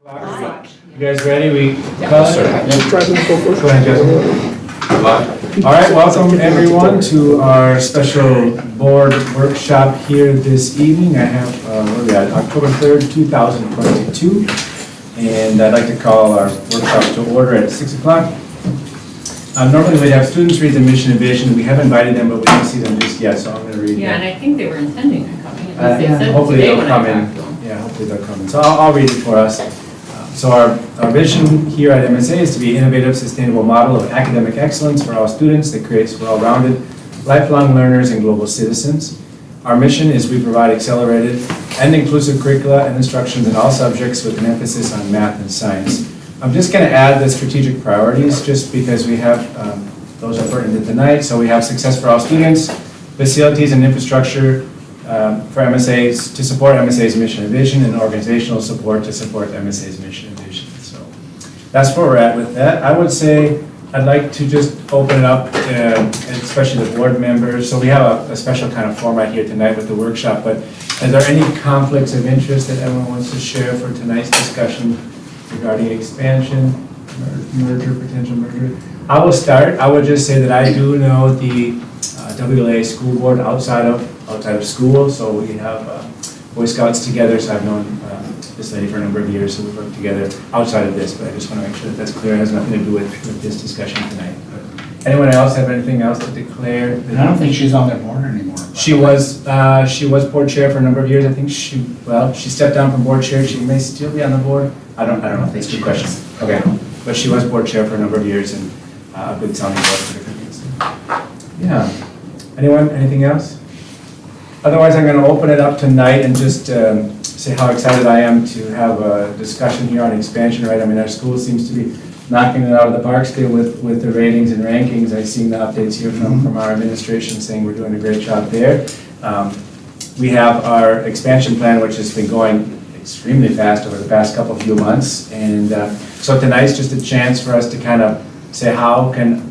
You guys ready? Go ahead, Justin. All right, welcome everyone to our special board workshop here this evening. I have, where are we at? October 3rd, 2022. And I'd like to call our workshop to order at 6 o'clock. Normally we'd have students read the mission and vision. We have invited them, but we didn't see them just yet, so I'm going to read Yeah, them. and I think they were intending on coming. At least they said Hopefully today they'll when come I in. talked to them. Yeah, hopefully they'll come in. So I'll read it for us. So our vision here at MSA is to be an innovative, sustainable model of academic excellence for all students that creates well-rounded, lifelong learners and global citizens. Our mission is we provide accelerated and inclusive curricula and instructions in all subjects with an emphasis on math and science. I'm just going to add the strategic priorities just because we have, those are pertinent tonight. So we have success for all students, facilities and infrastructure for MSA's, to support MSA's mission and vision, and organizational support to support MSA's mission and vision. So that's where we're at with that. I would say I'd like to just open it up, especially the board members. So we have a special kind of format here tonight with the workshop, but are there any conflicts of interest that everyone wants to share for tonight's discussion regarding expansion, merger, potential merger? I will start. I would just say that I do know the WLA school board outside of school, so we have Boy Scouts together, so I've known this lady for a number of years, so we've worked together outside of this, but I just want to make sure that that's clear. It has nothing to do with this discussion tonight. But anyone else have anything else to declare? I don't think she's on their board anymore. She was board chair for a number of years. I think she stepped down from board chair. She may still be on the board. I don't know if that's two questions. Okay, but she was board chair for a number of years and a good sounding board for different things. Yeah. Anyone? Anything else? Otherwise, I'm going to open it up tonight and just say how excited I am to have a discussion here on expansion, right? I mean, our school seems to be knocking it out of the park still with the ratings and rankings. I've seen the updates here from our administration saying we're doing a great job there. We have our expansion plan, which has been going extremely fast over the past few months. And so tonight's just a chance for us to kind of say how can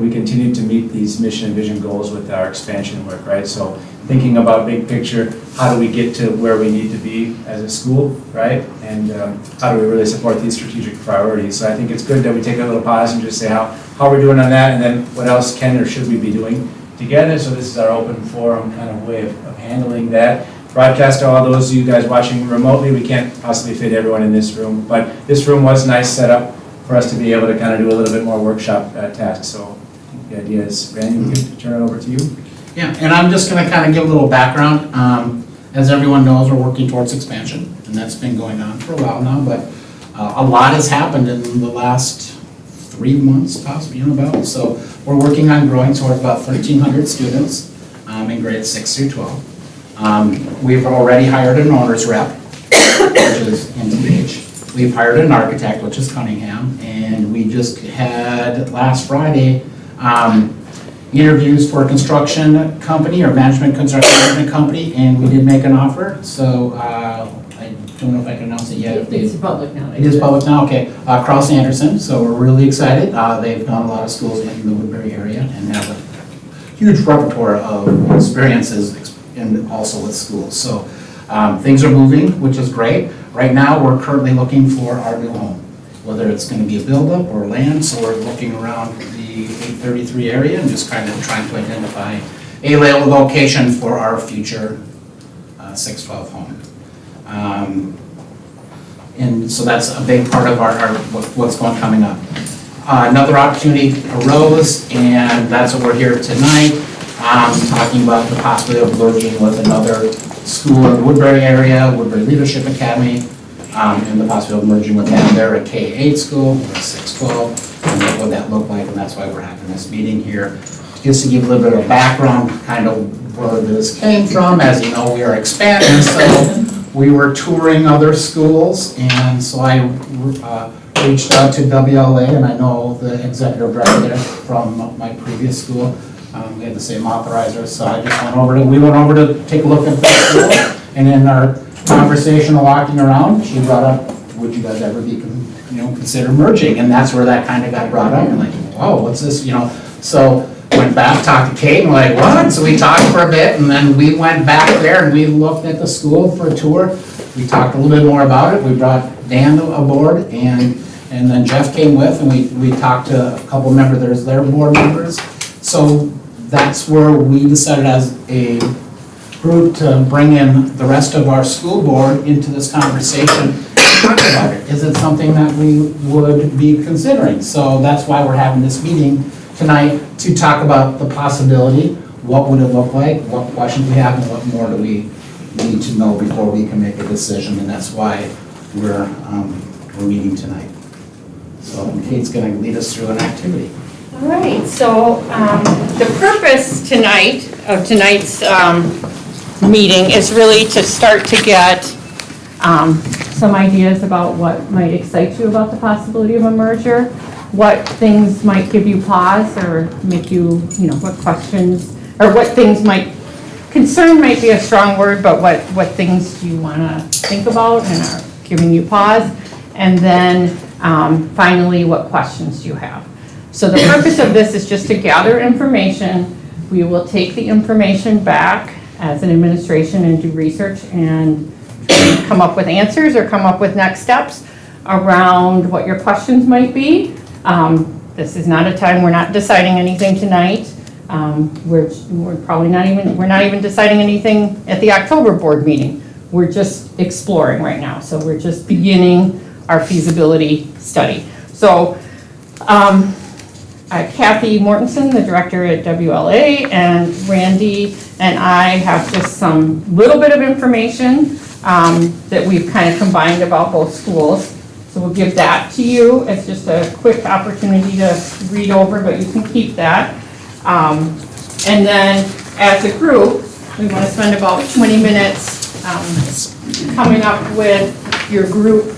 we continue to meet these mission and vision goals with our expansion work, right? So thinking about big picture, how do we get to where we need to be as a school, right? And how do we really support these strategic priorities? So I think it's good that we take a little pause and just say how we're doing on that, and then what else can or should we be doing together. So this is our open forum kind of way of handling that. Broadcast to all those of you guys watching remotely. We can't possibly fit everyone in this room, but this room was nice set up for us to be able to kind of do a little bit more workshop tasks. So I think the idea is, Randy, we can turn it over to you. Yeah, and I'm just going to kind of give a little background. As everyone knows, we're working towards expansion, and that's been going on for a while now, but a lot has happened in the last 3 months, possibly, about. So we're working on growing towards about 1,300 students in grades 6 through 12. We've already hired an owner's rep, which is NTH. We've hired an architect, which is Cunningham, and we just had last Friday interviews for a construction company or construction management company, and we did make an offer. So I don't know if I can announce it yet. It's public now. It is public now, okay. Cross Anderson, so we're really excited. They've done a lot of schools in the Woodbury area and have a huge repertoire of experiences and also with schools. So things are moving, which is great. Right now, we're currently looking for our new home, whether it's going to be a build-up or land. So we're looking around the 833 area and just kind of trying to identify a location for our future 612 home. And so that's a big part of our what's coming up. Another opportunity arose, and that's what we're here tonight, talking about the possibility of merging with another school in the Woodbury area, Woodbury Leadership Academy, and the possibility of merging with them. They're a K-8 school, we're a 612, and what would that look like, and that's why we're having this meeting here. Just to give a little bit of background, kind of where this came from. As you know, we are expanding, so we were touring other schools, and so I reached out to WLA, and I know the executive director from my previous school. We had the same authorizer, so I just we went over to take a look at that school, and in our conversation walking around, she brought up, would you guys ever be, consider merging? And that's where that kind of got brought up, and like, wow, what's this, So when went back, talked to Kate, and we're like, what? So we talked for a bit, and then we went back there and we looked at the school for a tour. We talked a little bit more about it. We brought Dan aboard, and then Jeff came with, and we talked to a couple members, their board members. So that's where we decided as a group to bring in the rest of our school board into this conversation, talk about it. Is it something that we would be considering? So that's why we're having this meeting tonight, to talk about the possibility, what would it look like, what questions we have, and what more do we need to know before we can make a decision, and that's why we're meeting tonight. So Kate's gonna lead us through an activity. All right, so the purpose of tonight's meeting is really to start to get some ideas about what might excite you about the possibility of a merger, what things might give you pause or make you, what questions, or what things might, concern might be a strong word, but what things do you want to think about and are giving you pause, and then finally, what questions do you have? So the purpose of this is just to gather information. We will take the information back as an administration and do research and come up with answers or come up with next steps around what your questions might be. This is not a time, we're not deciding anything tonight. We're not even deciding anything at the October board meeting. We're just exploring right now. So we're just beginning our feasibility study. So Kathy Mortensen, the director at WLA, and Randy and I have just some little bit of information that we've kind of combined about both schools. So we'll give that to you. It's just a quick opportunity to read over, but you can keep that. And then as a group, we want to spend about 20 minutes coming up with your group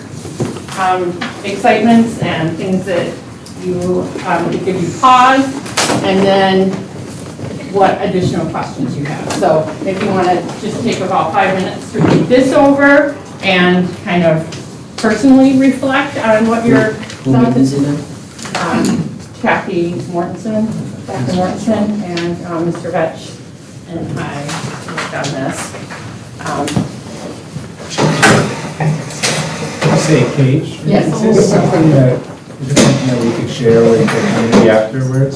excitements and things that you to give you pause, and then what additional questions you have. So if you want to just take about 5 minutes to read this over and kind of personally reflect on what your thoughts. Kathy Mortensen, Dr. Mortensen, and Mr. Vetch and I worked on this. Say, Kate, Yes. is this something that we could share with the community afterwards?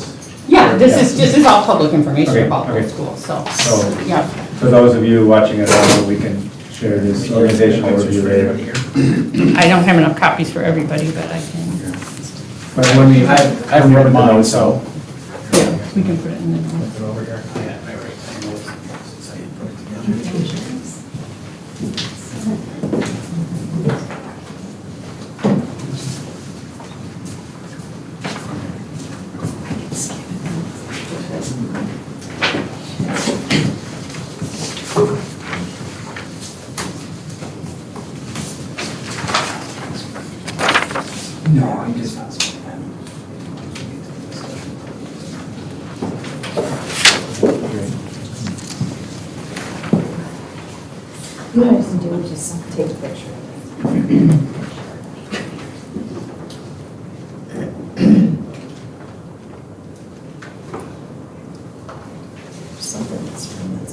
Yeah, this is all public information Okay, about the okay. school, so, So, yeah. for those of you watching at home, we can share this organizational overview later. I don't have enough copies for everybody, but I can, But when we, I've read mine, so. yeah, we can put it in the notes. Over here. no, I just. You know, just do is just take a picture of it. Something that's from this.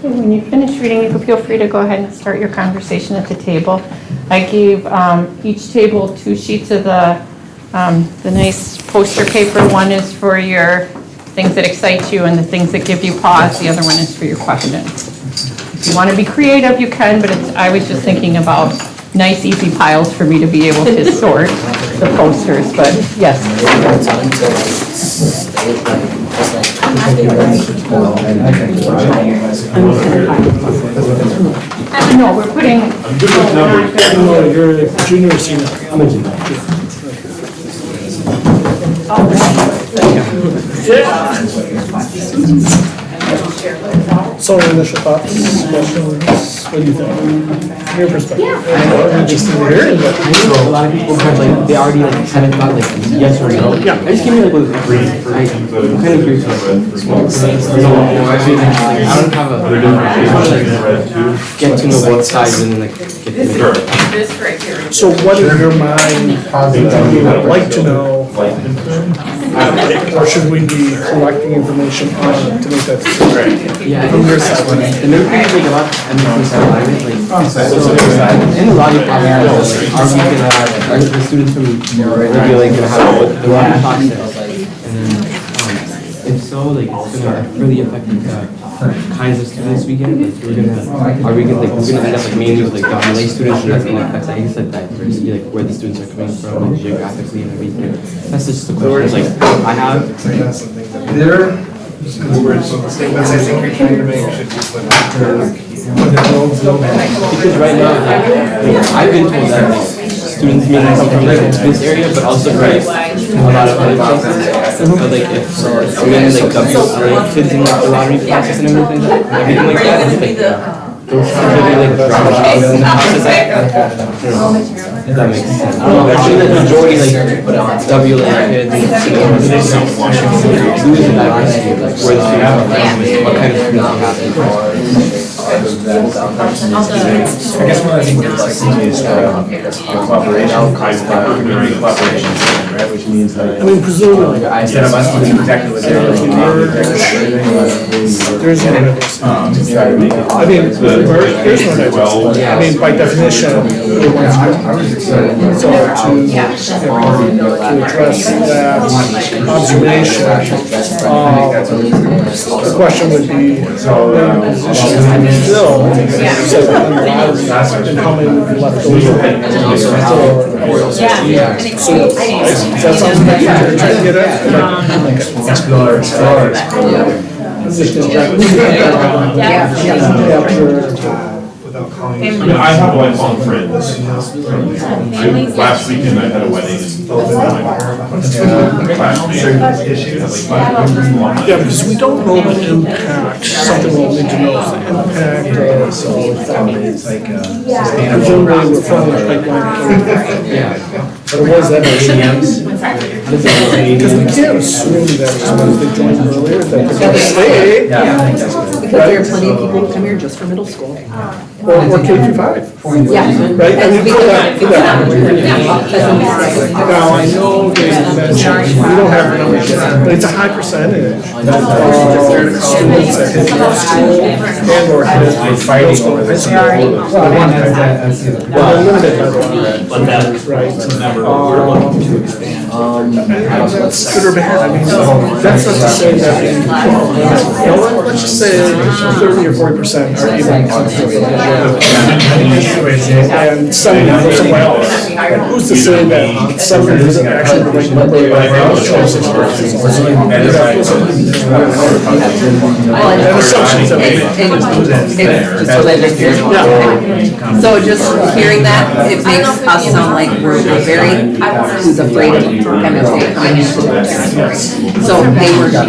When you finish reading, you can feel free to go ahead and start your conversation at the table. I gave each table 2 sheets of the nice poster paper. One is for your things that excite you and the things that give you pause. The other one is for your questions. If you want to be creative, you can, but I was just thinking about nice, easy piles for me to be able to sort the posters, but yes. No, we're putting. You're a junior or senior? I'm a junior. So initial thoughts, questions, what do you think? From your perspective? I'm just in here, but. A lot of people have like, they already like haven't thought like yes or no. Yeah. I just give me like what I'm kind of curious about I don't have a, get to know both sides and then like get to know. This right here. So what in your mind you would like to know? Or should we be collecting information on to make that decision? Yeah, I From think your side. the main thing is like a lot, I mean, from the side of it, like, in the logic of it, like, are we gonna, are the students from, maybe like gonna have the wrong talks there? And then, if so, like, it's gonna really affect the kinds of students we get, like, we're gonna end up like mainly with like the Malay students, and that's gonna affect, I guess, like diversity, like where the students are coming from, like geographically and everything. That's just the question, like, I have. Statements I think you're trying to make should be put Because right now, like, I've been told that like, students may not come from like this area, but also from like, a lot of other places. But like if mainly like WLA kids in like the lottery process and everything like that, it's like those kids are really like drowned out in the process. If that makes sense. Actually, the majority like WLA kids and lose the diversity of like where the students are from, what kind of students they have. I guess one of the things that's like CJ is cooperation, right, which means like. I mean, presumably, Instead of us doing exactly what they're doing. there's no diversity. I mean, there's no diversity. I mean, by definition, we want so to address that observation, the question would be, position still, so and how many would be left over? So, that sounds like you're trying to get at? Explore. I mean, I have lifelong friends. Last weekend I had a wedding. Yeah, because we don't know the impact, something we'll need to know is the impact of, It's like, presumably we're from the pipeline. But it was that because we can't assume that as soon as they join earlier, that they're gonna stay. Because there are plenty of people who come here just for middle school. Or K through 5. Yeah. Right, I mean, for that. Now, I know they mentioned, we don't have the numbers yet, but it's a high percentage of students that hit middle school and or hit high school. Well, they're limited by the But that's right? never what we're looking to expand. That's good or bad, I mean, that's not to say that, let's just say 30 or 40% are even uncomfortable. And some go somewhere else. Who's to say that some isn't actually the right number of and assumptions that we So just hearing that, it makes us sound like we're very, who's afraid of MSA coming into the territory. So they were not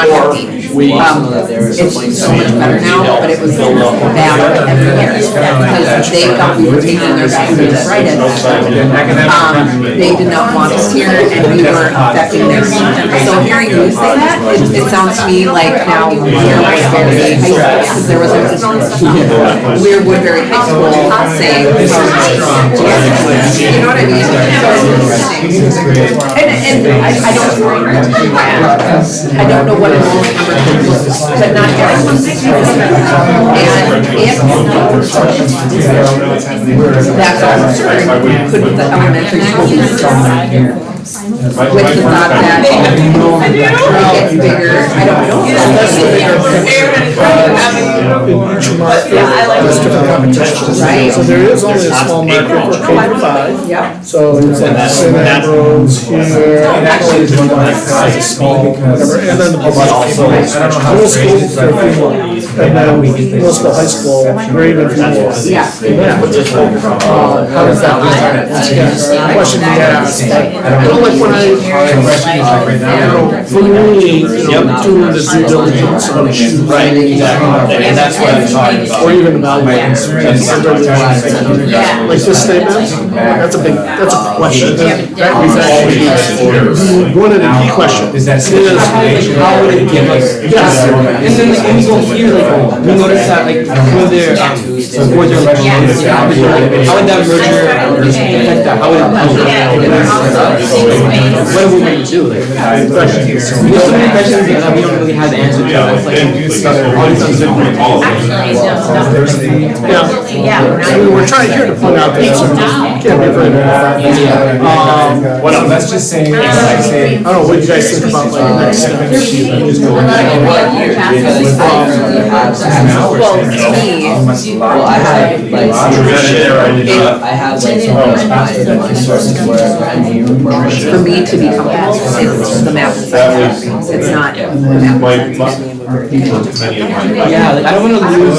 happy. It's so much better now, but it was bad every year. Because they thought we were taking their vaccines right at they did not want us here and we were affecting their students. So hearing you say that, it sounds to me like now we're Woodbury High School, because there was we're Woodbury High School saying, you know what I mean? And I don't know what enrollment numbers but not everyone. And if that's all concerned, could the elementary school be installed here? With the thought that it gets bigger, I don't know. There's different competitions. Right. So there is only a small market for K-5. Yep. So it's like St. Ambrose here. It actually is one of my favorite school because. And then the But also, I don't know how middle it's school, rated, but and then middle school, high school, grade and more. Yeah. How does that work? Question you asked. Like when for me, doing the due diligence on a shoot. Right, exactly, and that's what I'm talking about. Or even evaluating. Like this statement, that's a question. That is actually one of the key questions. Is that How would it give us? Yes. And then when we go here, like, we notice that, like, were there, boards are recommended, how would that merger affect that? How would it? What are we going to do? Like, there's so many questions that we don't really have the answer to. It's like, all these uncertainties. Yeah. I mean, we're trying here to point out that you can't be afraid of Well, let's just say, I don't know, what do you guys think about like next steps? Well, to me, Well, I have, like, I have, like, sources where I'm here. for me to be comfortable, it's the math and science. It's not the math and science. Yeah, like, I don't wanna lose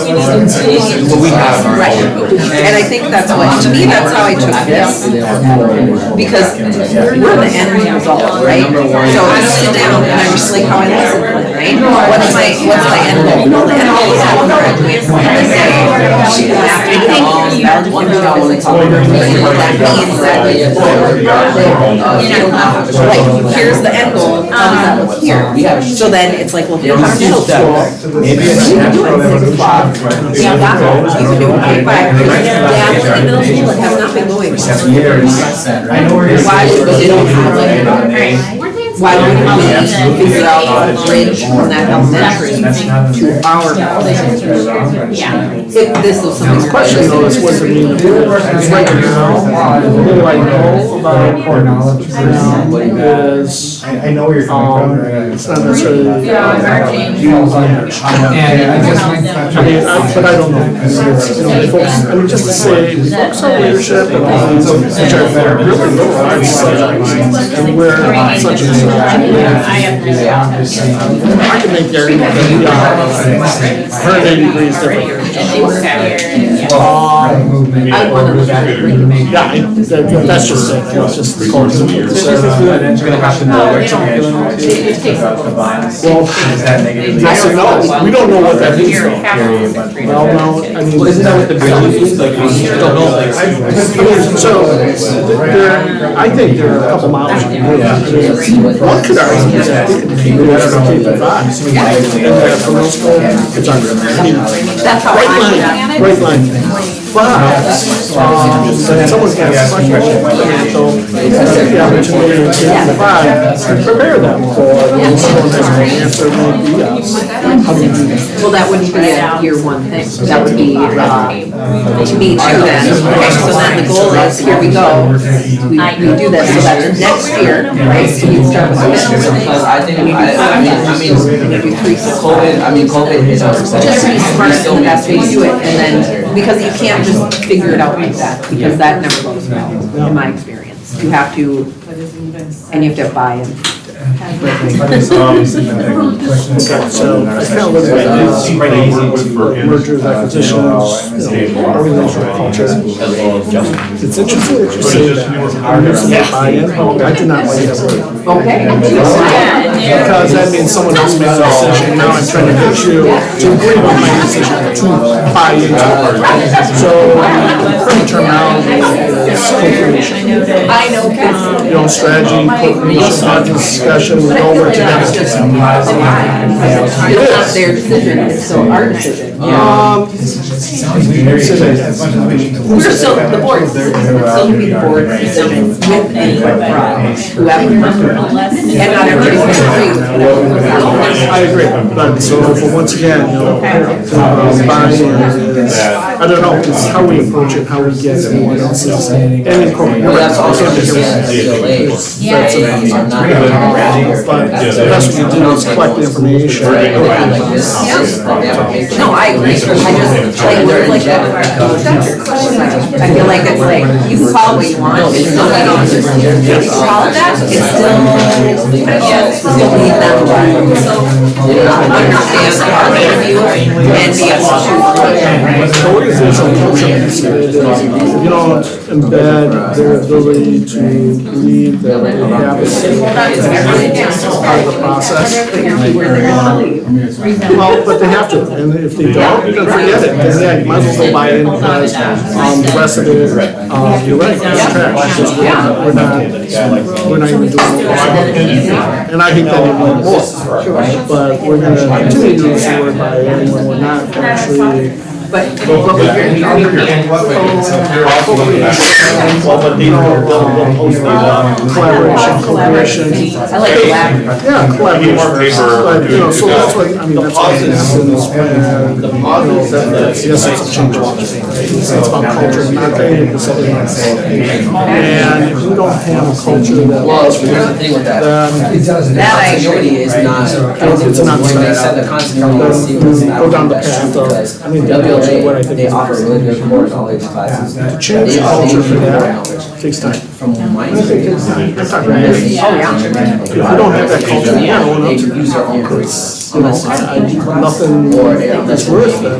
what we have. Right, and I think that's what, to me, that's how I took this, because we're the end result, right? So I sit down and I'm just like how I listen, right? What's my end goal? Well, the end goal is to graduate from this day. That means that, like, here's the end goal, how does that look here? So then it's like, well, here's our middle school. maybe it's natural that we're Yeah, that's all. You can do it, but yeah, in middle school, it has not been going. 7 years. I know where you're. Why would they don't have why would we figure out a bridge from that elementary to our college? If this was something. The question though is, what does it mean? It's right now, what do I know about core knowledge is, I know where you're coming from. it's not necessarily. And I guess I mean, but I don't know. They focus, I mean, just to say, we focus on leadership and things which are really low on subjects, and we're such a. I can make their, 180 degrees different. Yeah, that's just it, it's just the course of it. Well, yes and no, we don't know what that means though. Well, no, I mean. Well, isn't that what the bridge means? Like, we don't know, like. So, I think there are a couple miles. One could argue that it could be K-5. And for middle school, it's under. That's how I Great line. But, someone's got a question, so the opportunity to prepare them for when someone has an answer, maybe, how do you do that? Well, that wouldn't be a year one thing, that would be, to me too then, okay, so then the goal is, here we go, we do this, so that the next year, right, so you start with this. Because I think, You do 3 COVID is our. Just be smart, and the best way to do it, and then, because you can't just figure it out like that, because that never goes well, in my experience. You have to, and you have to have buy-in. Okay, so I kind of look at these mergers, acquisitions, organizational culture. It's interesting that you say that. Buy-in, I do not like that word. Okay. Because that means someone else made a decision, now I'm trying to get you to agree with my decision, to buy into it. So, the current terminology is co-creation. I know kids. You know, strategy, co-creation, not discussion, we go over together. It's not their decision, it's still our decision. We're still, the board, it's still be the board's decision with input from whoever. And not everybody's going to agree with whatever. I agree, but once again, buy-in is, I don't know, it's how we approach it, how we get everyone else's, and incorporate. You're right, That's also I can't just make a it right. But the best we do is collect the information. No, I agree. I just, like, words like that. I feel like it's like, you can call it what you want, it's still like, if you call it that, it's still leave them to understand our point of view and be able to choose. The organizational culture piece of it is, you don't embed their ability to lead their habits as part of the process. Well, but they have to, and if they don't, then forget it, then yeah, you might as well go buy in because, the rest of it, you're right, it's trash, it's just, we're not even doing it. And I think that we need more, but we're gonna continue to use the word buy in when we're not actually. Collaboration. I like collaboration. Yeah, collaboration. But, so that's what, I mean, that's what happens when, yes, it's a change. It's about culture, not anything specific. And if you don't have a culture that. Well, here's the thing with that. That I agree. Continuity is not, It's not when they set the continuity, go down the path of, I mean, what I think they is offer really good course, all these classes. change the culture for that takes time. From my If you experience. don't have that culture, you're going up They to use their own course. nothing that's worse than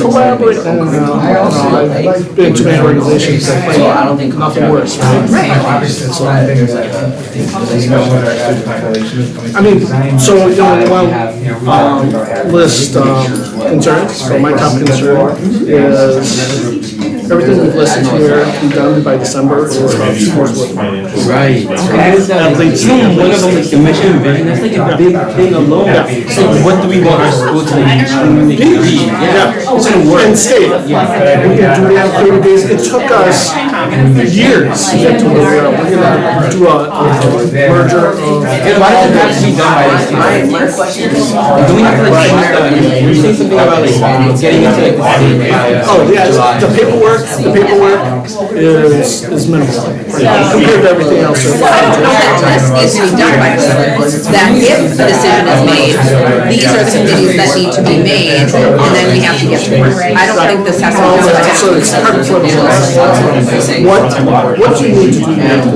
collaborate. I don't know. I've been to many organizations that So I don't think nothing worse, right? I mean, so, one list concerns, so my top concern is everything we've listed here to be done by December is about 2 years worth. Right. At least. One of them, like the mission and vision, that's like a big thing alone. So what do we want our school to be? Yeah, and state, we can do that in 30 days, it took us years to get to where we are, we're gonna do a merger of. Why does it have to be done by this time? My question is, Do we have to like change the, you were saying something about like getting into like the state? Oh, yeah, the paperwork is minimal, compared to everything else. well, I don't know that this needs to be done by December, that if a decision is made, these are the committees that need to be made, and then we have to get to work. I don't think this has to be done by So it's hard to put what do you need to do now? So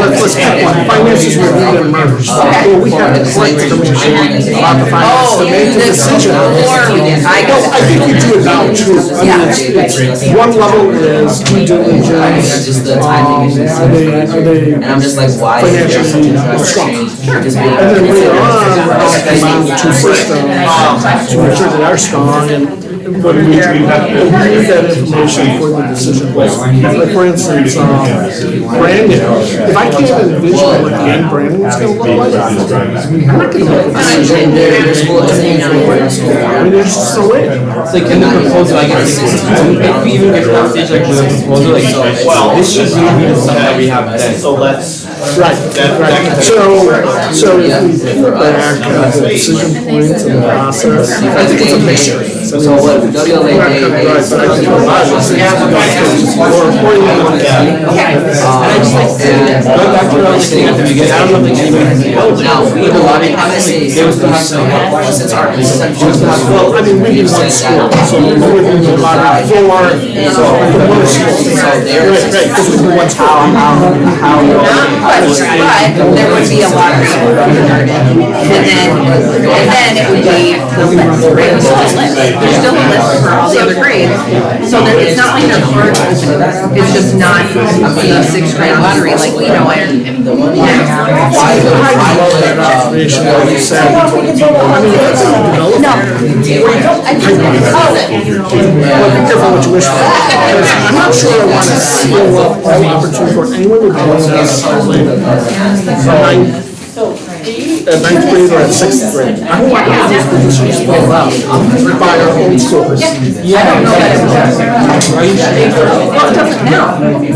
let's pick one, finances review and merge. Well, we have to collect information about the finances to make the decision. Before we did, I guess. I think we do it now too. I mean, it's one level is due diligence. Just the timing issues. Are they And I'm just like, why is there such a drastic change? Just being. And then later on, we'll combine the two systems to make sure they are strong and when we need that information for the decision. Like for instance, branding. If I can't envision what the branding is going to look like, I'm not going to make a decision. Their school is named after their school. I mean, there's just no way. It's like in the proposal, I guess, if we even get to that stage, like with a proposal, like, this should really be the stuff that we have then. So let's, Right. So if we pull back the decision points and the process, I think it's a mixture. So what WLA Right, but I think a lot of this is more important. And going back to what I was saying at the beginning, I don't know if like anybody has built. Now, we With a lot of MSAs, they will still have some. since our, Well, I mean, we need one school, so we wouldn't do a lot of four, one school. Right, because we do one school. But there would be a lottery, and then it would be the list, right? There's still a list. There's still a list for all the other grades, so that it's not like they're hard to open. It's just not a sixth grade lottery like we know it. Well, be careful what you wish for, because I'm not sure I want to seal up all opportunity for anyone to be at ninth grade or at sixth grade. I don't want all these positions filled out by our own schools. I don't know that it will. Well, it doesn't now. I mean,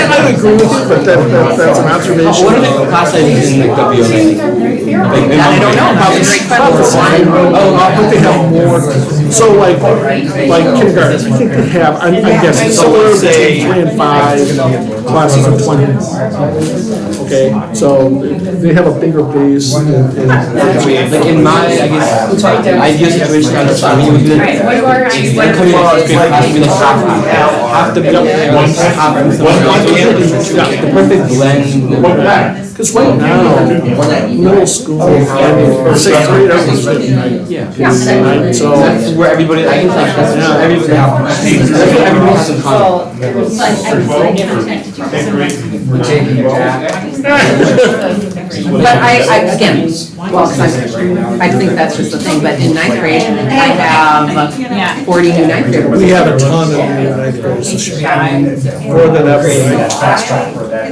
I agree with you, but that's an observation. What are the class sizes in like WLA? That I don't know, probably great question. But they have more, so like kindergarten, I think they have, I'm guessing, somewhere between 3 and 5 classes of 20. Okay, so they have a bigger base. Like in my, I guess, ideal situation, I mean, it would be like, coming out of grade class, maybe like half the middle, half the perfect blend. Because right now, middle school and 6th graders is 50. Yeah. So That's where everybody, I can like, that's everybody has in common. We're taking it back. But again, well, 'cause I think that's just the thing, but in 9th grade, I have 40 new 9th graders. we have a ton of new 9th graders this year. More than ever.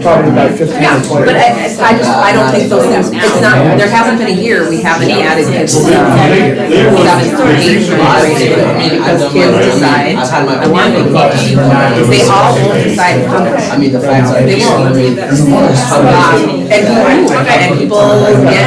Probably about 15 Yeah, or 20. but I don't think those things, it's not, there hasn't been a year we haven't added kids to 7th or 8th grade, because kids decide, I want to teach. They all won't decide to come. I mean, the facts are. They won't. And people get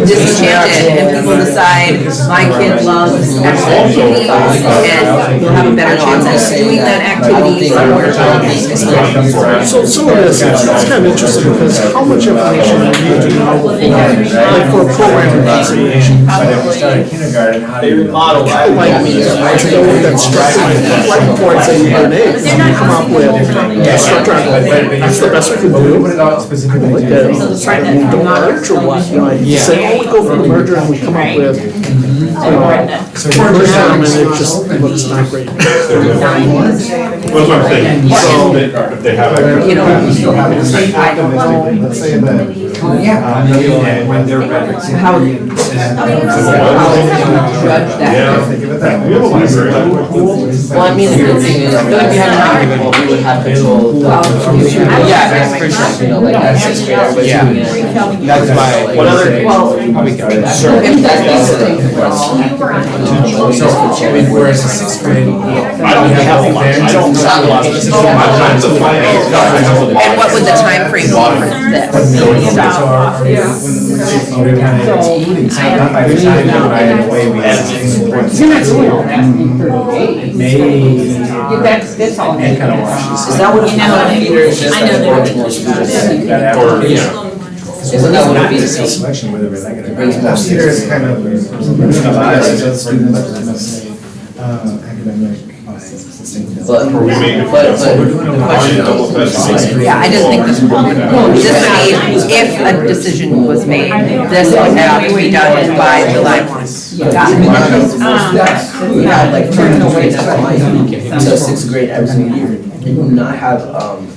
disenchanted, and people decide, my kid loves X activity, and you'll have a better chance at doing that activity somewhere else. So some of this, it's kind of interesting because how much information you need to know like for a program evaluation. But if we started kindergarten, how do you model that? Like, to go with that structure, right before I say you learn A's, you come up with a structure, that's the best we can do. Put it out specifically. Like that, don't merge or what, you know, you say, oh, we go for the merger and we come up with, So and it just looks not great. That's what I'm saying. So if they have a. You know, let's say that, and when they're better. how do you judge that? Think of it that way. We have a library. Well, I mean, the good thing is, I feel like we have an argument, we would have control. Yeah, that's for sure. You know, like that 6th grade, everybody's Yeah. doing it. That's why. What other? If that's the thing. So, whereas in 6th grade, I don't have a lot. I don't have a lot. I'm the finance guy. I have a lot. And what would the time frame be for this? we're kind of excluding, so not by the time, but by the way we add things. You're not doing all that. Maybe. That's all. And kind of washes. Is that what a feeder is just I know that that. more students? That Or, after. yeah. Isn't that what a feeder Not is? selection, whether we're like it. Brings more Here is kind of. But, we make it- but the question is. Yeah, I didn't think this would be, if a decision was made, this would have to be done by July 1. Got it. We had like 2 grades until 6th grade every single year. You do not have,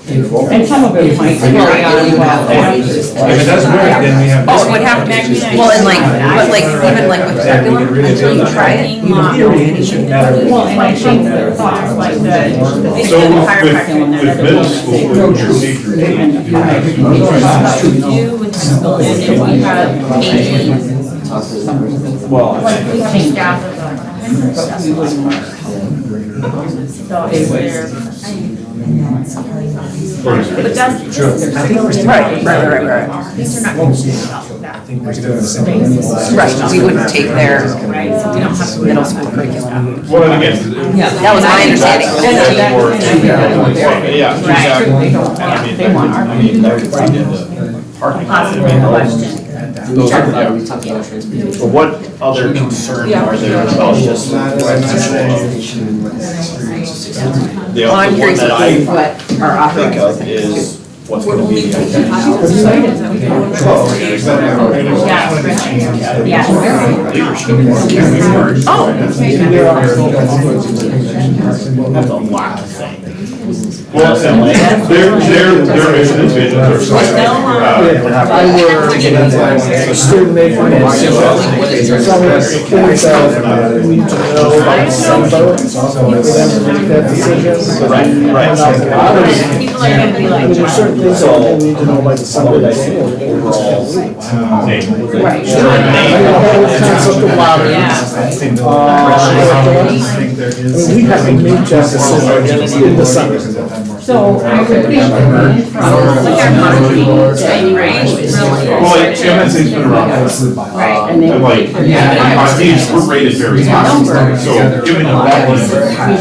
enrollment. And some of it might. Like, you're not getting even have If it does work, then we have. Oh, it would have to, well, and like, but like, even like with curriculum, until you try it, you don't know anything. Well, and I think the thoughts like the So with middle school, with your major team, well, like we think staff but that's True. I think we're still. Right. these are not going to be about I that. think we're still in the same. Right, we wouldn't take their Right, so we don't have to. middle school curriculum. well, and again. That was my understanding. That's more to- yeah, exactly. They don't, yeah, they want our. Are we talking about transportation? But what other concerns are there about just the Well, I'm one curious that I what our think offer of is what's gonna be the identity. That's a lot of things. Well, their mission and visions are slightly, A student may find it. Some of the kids that need to know about some votes, for them to make that decision. Right. People are gonna be I like. mean, there's certain things that they need to know by the Sunday. Right. The whole concept of lottery. I mean, we have to make that decision in the summer. So I would think Well, like, MSA's been around. Right. And like, our teams, we're rated very high. So giving them that one. we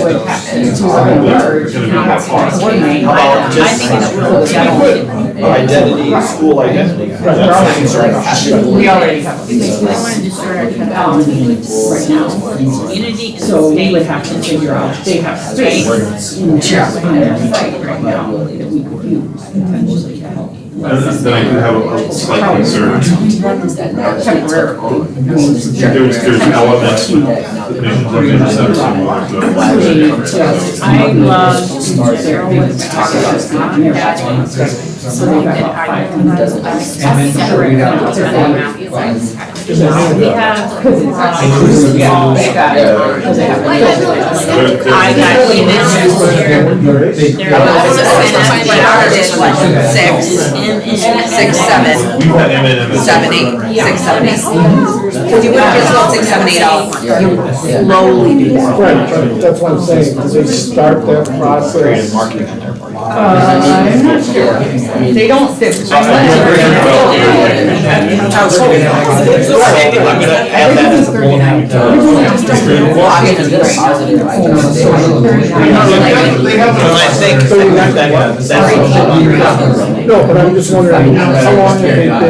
would have to It's gonna be that far. coordinate. How about just identity, school identity? That's a concern. We already have. Right now. Unity So we would have to figure out, they have space in their site right now that we could use potentially to help. Then I do have a slight concern. Temporarily. There's elements with the missions of intercepts similar to. I love Daryl was talking about speaking their budget. So they've got about 500 dozen. We have. Because it's all they got. Because they have. I got Six, seven, We've had M&M. 7, 8, 6, 7, 8. Because you wouldn't just go 6, 7, 8 all at once. You would slowly do that. Right, but that's what I'm saying, do they start that process? Marketing on their part. I'm not sure. They don't sit. I'm gonna add that as a bullet point. And I think that. No, but I'm just wondering, how long have they been at?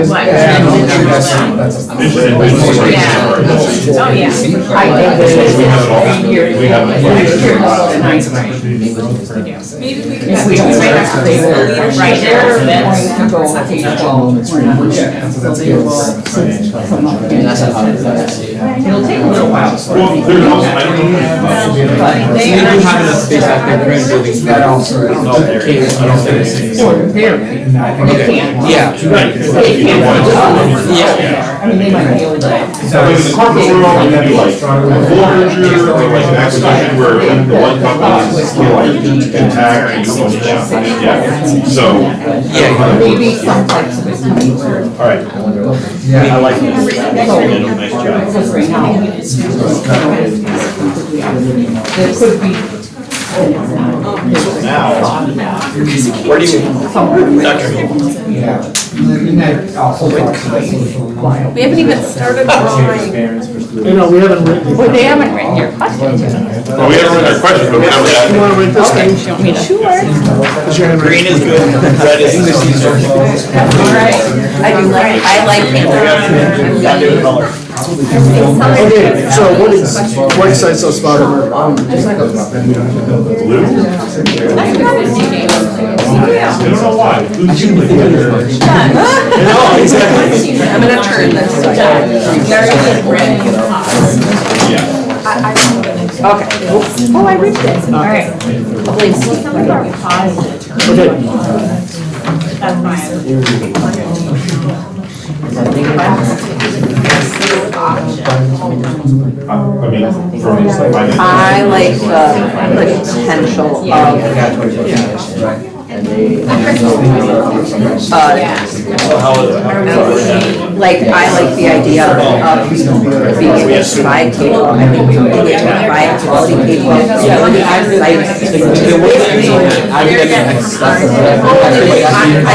Oh, yeah. I think We have it all. 3 years. We have it. Next year, the ninth grade. Maybe we could. If we don't say that, they will, right there, going to go K-12. We're not doing that. So they will come up and it'll take a little while. Well, there's also, I don't know. But We they do are. have enough space out there, we're gonna building. I don't think it's. Or they're, they can't. Yeah. Right. They can't. Yeah. I mean, they might be able to. So in the corporate world, we do like a full merger or like an acquisition where the one company is like intact and you own it down. Yeah, so. Maybe some parts of it coming through. All right. I like this. You did a nice job. Because right now, there could be. Now, where do you, Dr. We haven't even started drawing. You know, we haven't written. Well, they haven't written your question yet. Well, we haven't read our questions, but we have You that. wanna write this thing? You want me to? Sure. Is your hand green is good, red is English teacher. All right. I like pink. We gotta do a color. Okay, so what excites us about it? Blue? I don't know why. Blue's usually good. No, exactly. I'm gonna turn this. Yeah. Okay. Oh, I read this. All right. Please. Some of our positive. Okay. I mean, for me, it's like my. I like the potential of. Like, I like the idea of being able to provide cable. I think being able to provide quality cable. I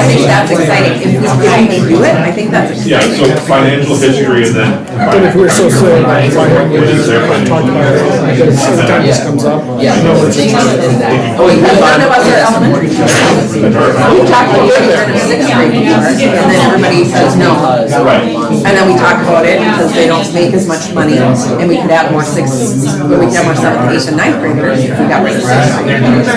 think that's exciting. If we can do it, I think that's Yeah, exciting. so financial history and then. But if we're so sick, What is their talk financial about it, because every time this comes up, I know it's. None of us are elementary. We talked about it in sixth grade before, and then everybody says no. Right. And then we talk about it because they don't make as much money, and we could have more seventh, eighth, and ninth graders if we got rid of sixth graders.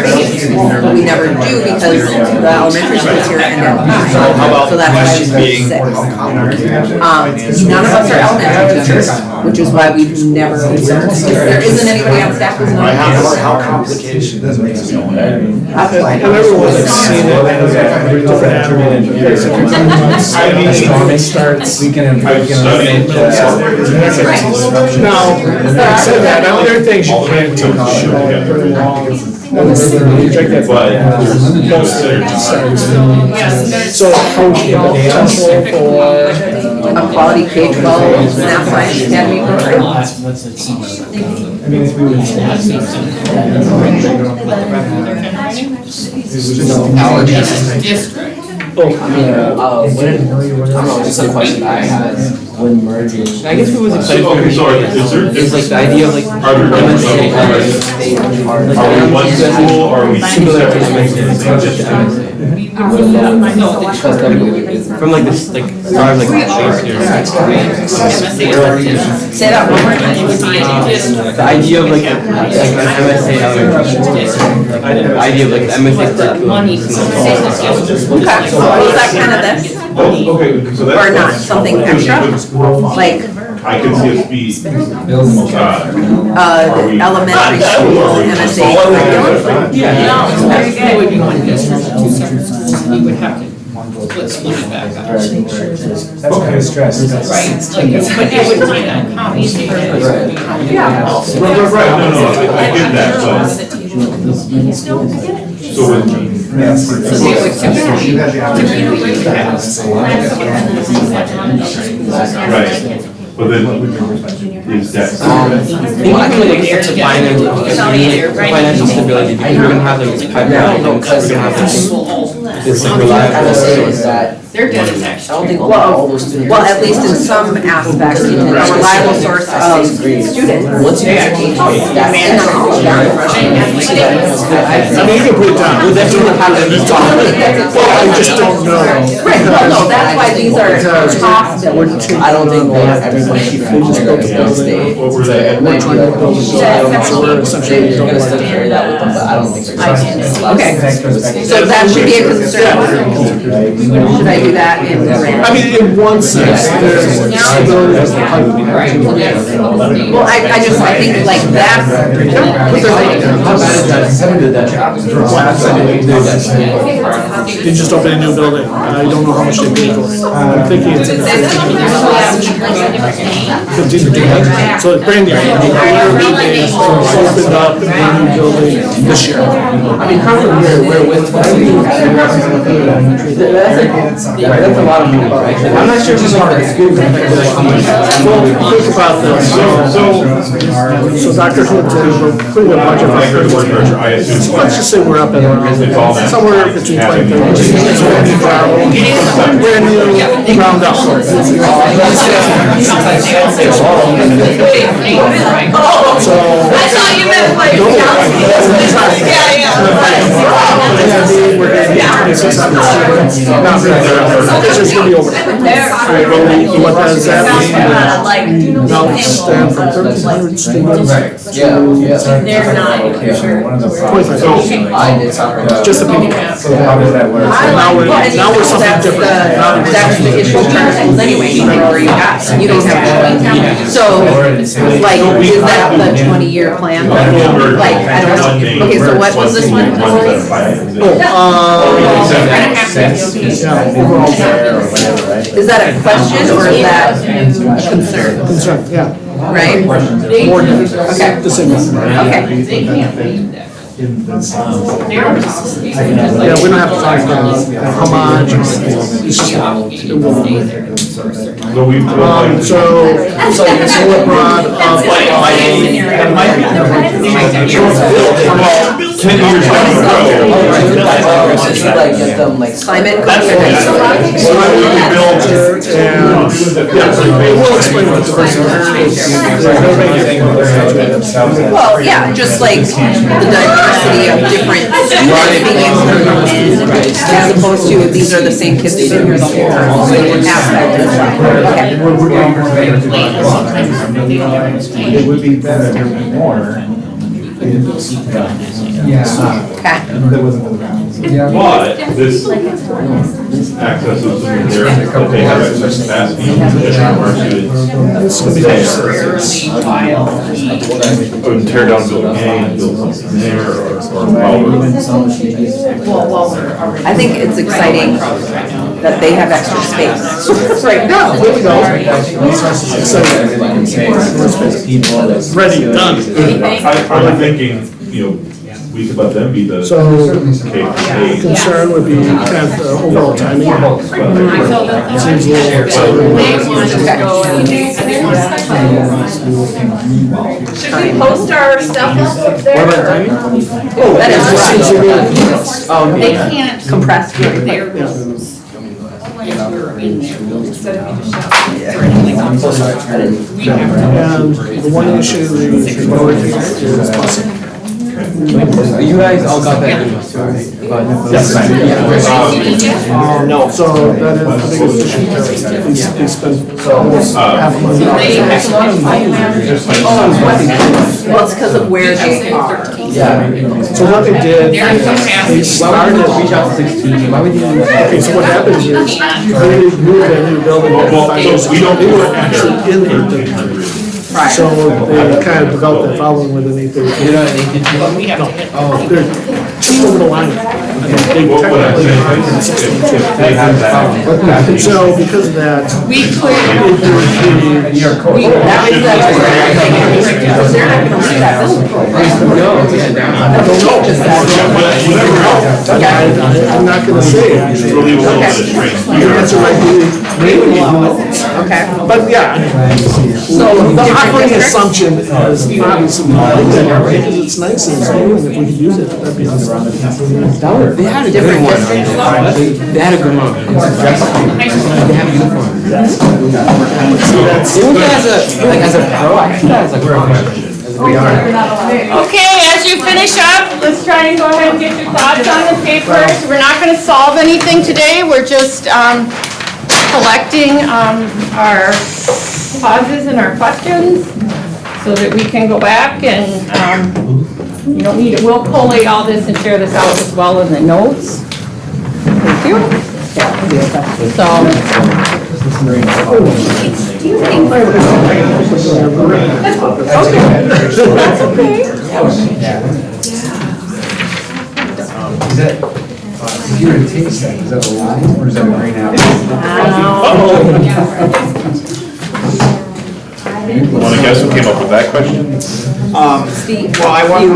But we never do because the elementary schools here end at 5, so that's why we put 6. None of us are elementary teachers, which is why we've never, there isn't anybody on staff who's not. How complicated is it? That's why. And everyone's seen it, different animal. It starts. I've studied. Now, I said that, now there are things you can't do, very long. So, how would you potential for a quality K-12 math science academy program. I mean, if we would. District. I don't know, just a question I had when merging. I guess what was exciting for me is like the idea of like MSA Are we one school or are we similar to MSA? From like this, like, as far as like Say that one more time. the idea of like an MSA the idea of like the MSA curriculum. Okay, so was that kind of this? Oh, okay, so that's. Or not, something extra? Like, I can see us be, the elementary school MSA curriculum? It would be one district, two separate schools, you would have to split schools back up. That's kind of stress. Right, like, but it would be a county. Yeah. right, no, I get that, but. So with. Yes. So they would typically, You had the opportunity to have. Right, but then is that? Well, I feel like it's a financial stability, because we're gonna have like this pipeline, we're gonna have this like reliable source that. they're dead as actually. Well, at least in some aspects, a reliable source of students. Once you get your I mean, you can put it down. we'll definitely have to talk. I just don't know. Right, well, no, that's why these are hospitals. I don't think we'll have everybody They just built the building. What were they? We're trying to build it. So we're essentially They're gonna still carry that with them, but I don't think they're. Okay. So that should be a concern. Should I do that in grant? I mean, in one sense, there's stability as the pipeline. Well, I think like that's. Haven't did that job. They just opened a new building. I don't know how much they paid for it. I'm thinking it's in the 15 to 20. So it's brand new. They opened up a new building this year. I mean, how we're with. That's a lot of money, right? I'm not sure if it's part of the school. Well, think about this. So Dr. Clinton, we're putting a budget When I heard the for word merger, I assumed. so let's just say we're up at around somewhere between 20 and 30. Brand new round up. So. I thought you meant like. We're going to be 2,600 students. Not really. It's just going to be over. What does that mean? Now we stand from 1,300 students. They're not. I did soccer. Just the people. So how does that work? Now we're something different. That's the issue with charter schools anyway, where you got, you don't have. So, like, is that the 20-year plan? Like, I don't know. Okay, so what was this one? Is that a question or is that a concern? Concern, yeah. Right? More than, Okay. the same. Okay. They can't leave that. Their policy. Yeah, we don't have to talk about how much. It's just, it will. So we. So it brought up. 10 years down the road. Like get them like. Climate. So we built it and, yeah, we'll explain what Well, yeah, just like the diversity of different students being able to come in, as opposed to these are the same kids who've been here the whole time. Aspect as well. Okay. It would be better to be more. Okay. But this access of some there, that they have access capacity, additional our students. Or tear down building A and build something there, or I think it's exciting that they have extra space. Right, no, there we go. Ready, done. I'm thinking, you know, we could let them be the. So KPA. concern would be kind of the overall timing. Seems a little. Should we post our stuff up there? That is right. They can't compress their rooms. And the one issue is lower here is busing. You guys all got that email, right? No. So that is the biggest issue. They spend almost $500,000. Well, it's because of where they are. So what they did, they started. Reach out to 16, why would you? Okay, so what happens is, they moved that new building. They were actually in 830. So they kind of developed that following with an 830. You know, they can. No, they're just over the line. They technically are in 16. And so because of that, We cleared, That is that. They're not gonna leave that building. I'm not gonna say it. The answer might be, maybe. Okay. But yeah, so the operating assumption is obviously because it's nice and smooth, and if we could use it, that'd be awesome. They had a good one. They had a good one. They have uniform. They went as a pro, I think that was okay, as you finish up, let's try and go ahead and get your thoughts on the papers. We're not gonna solve anything today, we're just, collecting, our pauses and our questions so that we can go back and, you don't need it. We'll collate all this and share this out as well in the notes. Thank you. That's okay. If you were to taste that, is that a lime or is that a green apple? Want to guess who came up with that question? Steve. Well, I want. You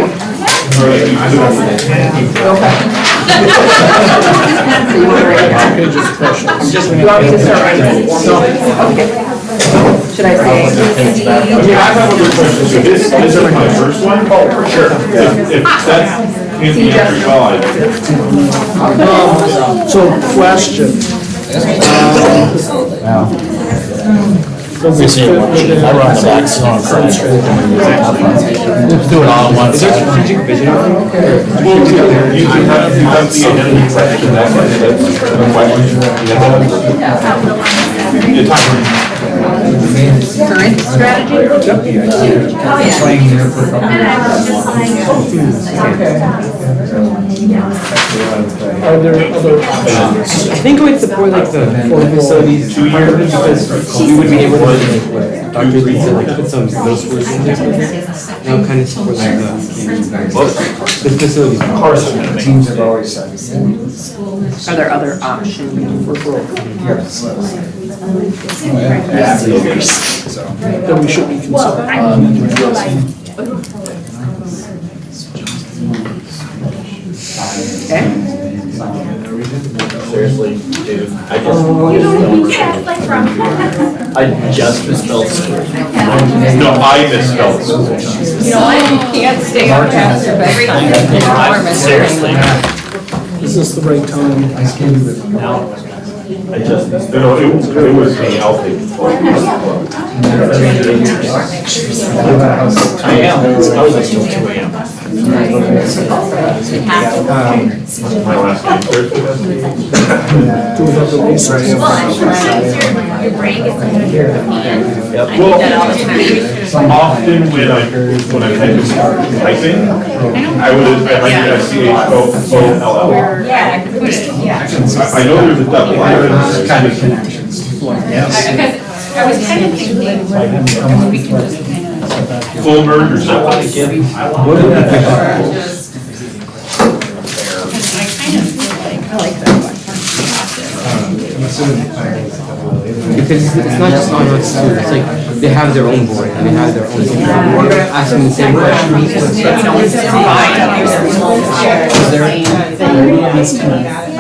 want me to start writing? Okay. Should I say? I have another question. So this is my first one? Oh, for sure. If that's can't be answered well, So question. Does this fit within? I run the back, so I'm trying to. Let's do it all at once. Is there strategic vision out there? you have the identity question, that's the question. You're talking. Current strategy? Playing there for a couple Are there other options? I think we'd support like the facilities part of it because we would be able to like Dr. Reed said like put some middle schoolers in there. That would kind of support like the facilities. Of course, teams have always said. Are there other options? For growth? Yes. So. Then we should be considering. Seriously, dude, I just misspelled school. No, I misspelled school. You know, you can't stay up past your bedtime. Seriously. Is this the right time? I skated with now. I just. No, it was me, I'll take it. I am. I was like till 2 a.m. My last name, Thursday, that's me. Do we have the research? Your brain gets ahead of your hand. Well, often when I'm typing, I would CHOOLL. Yeah, I could put it, yeah. I know there's a double I. Kind of connections. Because I was kind of thinking, we can just kind of. Full merge or something. I like that one. Because it's not just on our students, it's like, they have their own board, and they have their own thing. We're gonna ask them the same questions.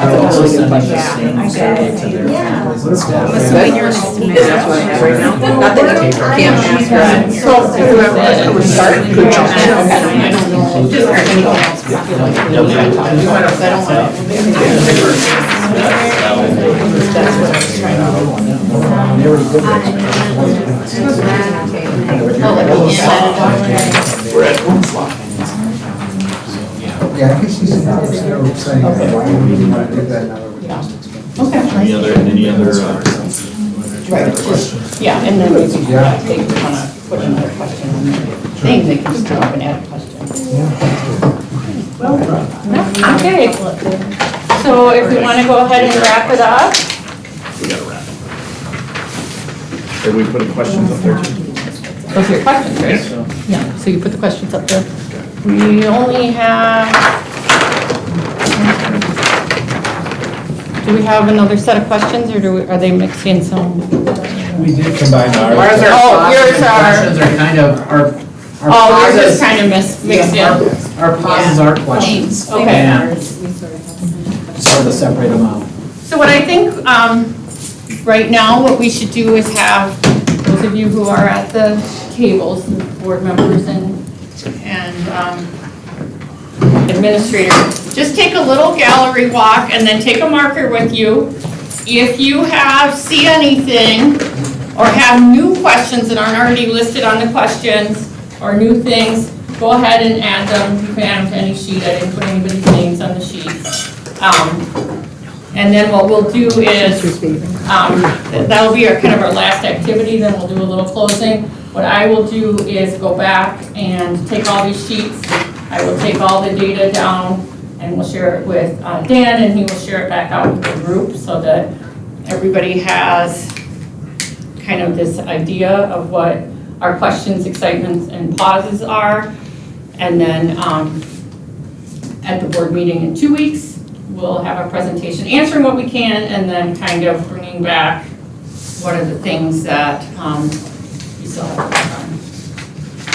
I will also send the same survey to their families and staff. That's what I have right now. Not that you can't ask her. So, whoever start, good job. We're at one slot. Yeah, I guess she's saying, why we really want to do that now that we're just expanding. Any other, Yeah, and then if they want to put another question on the thing, they can just come up and add a question. Okay, so if we want to go ahead and wrap it up, we gotta wrap it. Are we putting questions up there too? those are your questions, right? Yeah, so you put the questions up there. We only have, do we have another set of questions, or are they mixed in some? We did combine ours. Oh, yours are, Questions are kind of, our oh, yours pauses. is kind of mixed in. Our pauses are questions. Okay. And sort of separate them out. So what I think, right now, what we should do is have those of you who are at the tables, the board members and administrators, just take a little gallery walk and then take a marker with you. If you see anything or have new questions that aren't already listed on the questions or new things, go ahead and add them. You can add them to any sheet. I didn't put anybody's names on the sheet. And then what we'll do is, that'll be kind of our last activity, then we'll do a little closing. What I will do is go back and take all these sheets. I will take all the data down and we'll share it with Dan, and he will share it back out with the group so that everybody has kind of this idea of what our questions, excitements, and pauses are. And then at the board meeting in 2 weeks, we'll have a presentation answering what we can, and then kind of bringing back what are the things that we still have to work on.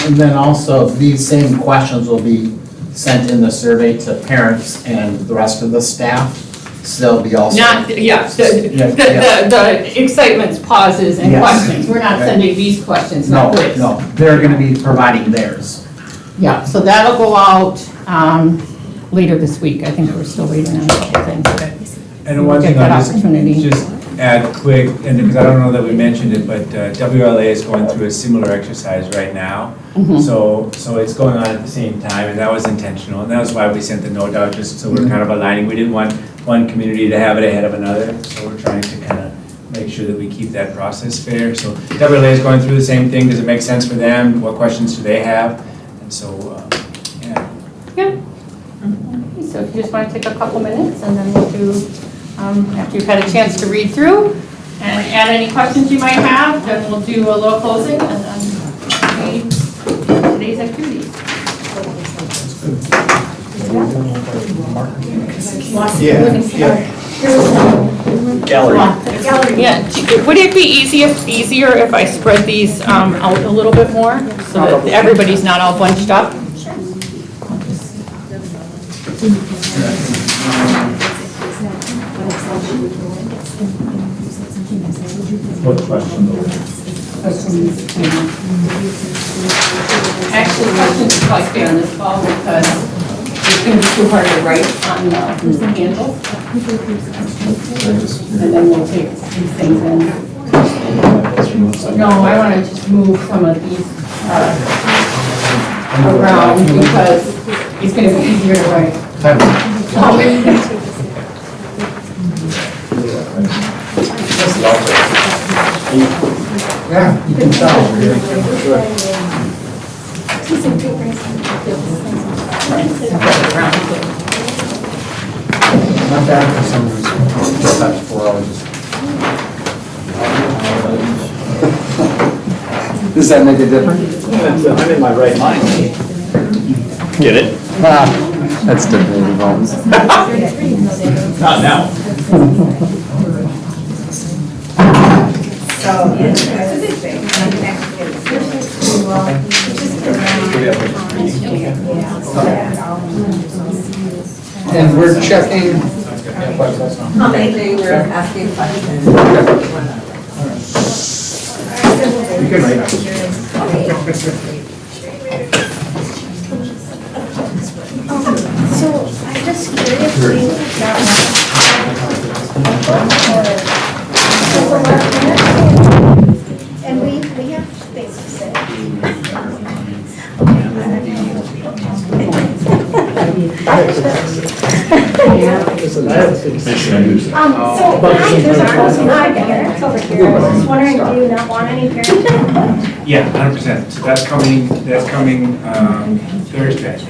And then also, these same questions will be sent in the survey to parents and the rest of the staff. So they'll be also. The excitements, pauses, and Yes. questions. We're not sending these questions, No, not quiz. no, they're gonna be providing theirs. Yeah, so that'll go out later this week. I think we're still waiting on a couple things. And one Get thing that I'll opportunity. just add quick, and because I don't know that we mentioned it, but WLA is going through a similar exercise right now. So it's going on at the same time, and that was intentional, and that was why we sent the note out, just so we're kind of aligning. We didn't want one community to have it ahead of another, so we're trying to kind of make sure that we keep that process fair. So WLA is going through the same thing. Does it make sense for them? What questions do they have? And so, yeah. Yeah. So if you just want to take a couple minutes, and then we'll do, after you've had a chance to read through and add any questions you might have, then we'll do a little closing and then read today's activities. Gallery. Yeah, would it be easier if I spread these out a little bit more so that everybody's not all bunched up? What question? Actually, questions will probably stay on this wall because it's going to be too hard to write on the handle. And then we'll take these things in. No, I want to just move some of these around because it's going to be easier to write. Yeah, you can tell. Not bad for some reason. That's 4 hours. Does that make a difference? I'm in my right mind. Get it? That's debatable. Not now. And we're checking. How many they were asking questions? You can write. So I'm just curious, do you have that one? And we have things to say. So, hi, there's our parents over here. I was just wondering, do you not want any parents? Yeah, 100%. So that's coming Thursday. So,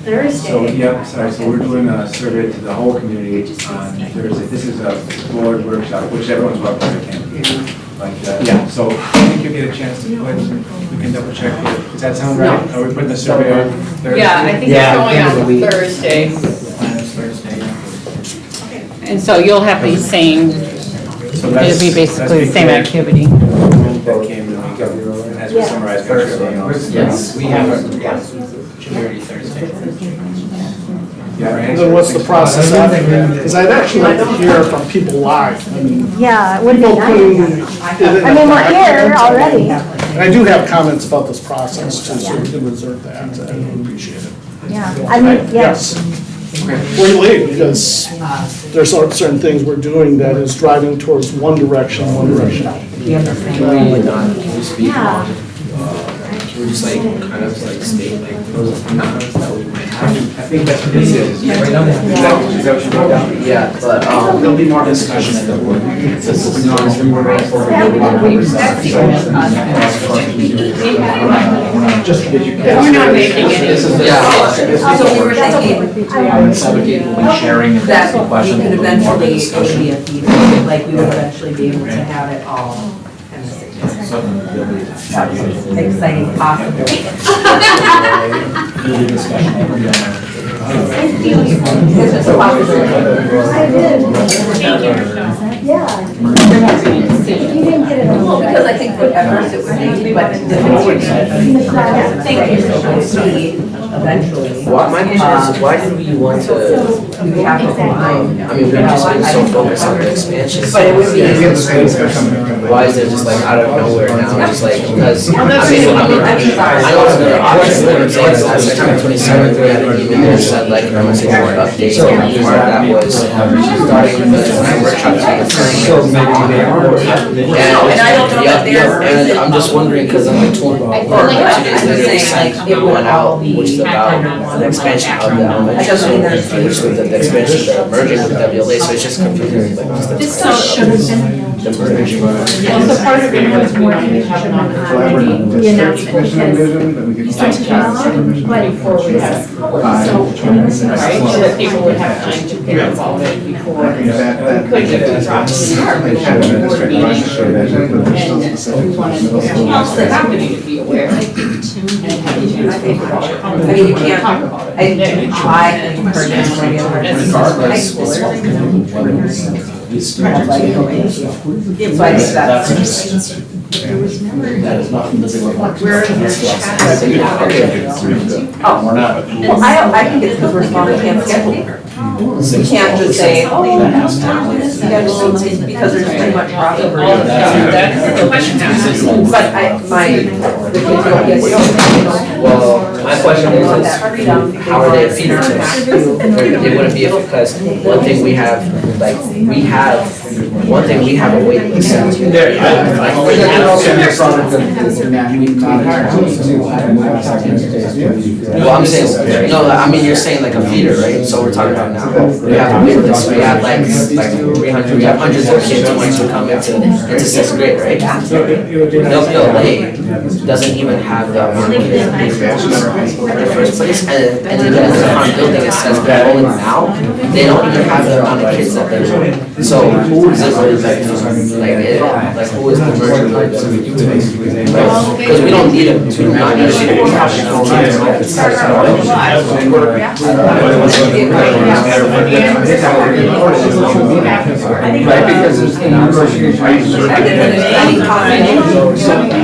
Thursday? yeah, sorry, so we're doing a survey to the whole community on Thursday. This is a board workshop, which everyone's welcome to attend. But, yeah, so I think you'll get a chance to put, we can double check it. Does that sound right? Are we putting the survey on Thursday? Yeah, I think it's Yeah, going end of the on week. Thursday. Plan is Thursday. And so you'll have these same, So it'll be basically the same activity. That came the week of, as we summarized. Yes, we have a community Thursday. Yeah. And then what's the process after that? Because I'd actually like to hear from people live. I mean, Yeah, it would be people putting nice. it in I mean, the we're here packet. already. And I do have comments about this process too, so we can reserve that. I would appreciate it. Yeah, I mean, yes. Before you leave, because there's certain things we're doing that is driving towards one direction. Can we speak Yeah. on, can we just like, kind of like state like pros and cons that we might have? I think that's what this is. Is that what you wrote down? Yeah, but, There'll be more discussion at the board. We're not making any. So we were thinking Subject will be sharing and that asking we questions. could There'll be more eventually, it would discussion. be a feeder, like we would eventually be able to have it all kind of together. So there'll be Exciting possibility. there'll be discussion over there. It's just a possibility. I did. Yeah. You didn't get it on. Well, because I think that at first it would be, but I think it would be eventually. Well, my question is, why did we want to, We have to combine. I mean, we've just been so focused on the expansion. But it would be. Why is it just like out of nowhere now, just like, because, I that's mean, what I mean, I'm sorry. I know it's another option, but I'm saying is that September 27th, we had an email that said like, I'm gonna say more updates, and part of that was starting with the workshop to And I don't know that they're- And I'm just wondering, because I'm like 2 days later, we sent one out, which is about the expansion of the elementary school, which was the expansion, the merging with WLA, so it's just confusing, like, what's the. This should have been. Also, part of it was more information on The announcement, but before we have. Right, so that people would have time to think about it before. We could get it dropped in the car, we have a board meeting. And we wanted the company to be aware. And have you think about it. I mean, you can't, Talk about it. I think regular high schoolers. So I think that's. That is nothing to do with what. We're in your chat. Oh, We're not. well, I think it's because we're small, we can't schedule. We can't just say, oh, we have to schedule these because there's too much crossover. That's the question. But the kids don't get, Well, my question is how are they a feeder to us? It wouldn't be because one thing we have a wait list. Well, I'm saying, no, I mean, you're saying like a feeder, right? So we're talking about now, we have a wait list, we have like 300, we have hundreds of kids wanting to come into 6th grade, right? WLA doesn't even have the amount of kids in the first place, and in the front building, it says enrolling now, they don't even have the amount of kids that they're enrolling. So who is converting because we don't need it to not need Right, because there's the negotiation.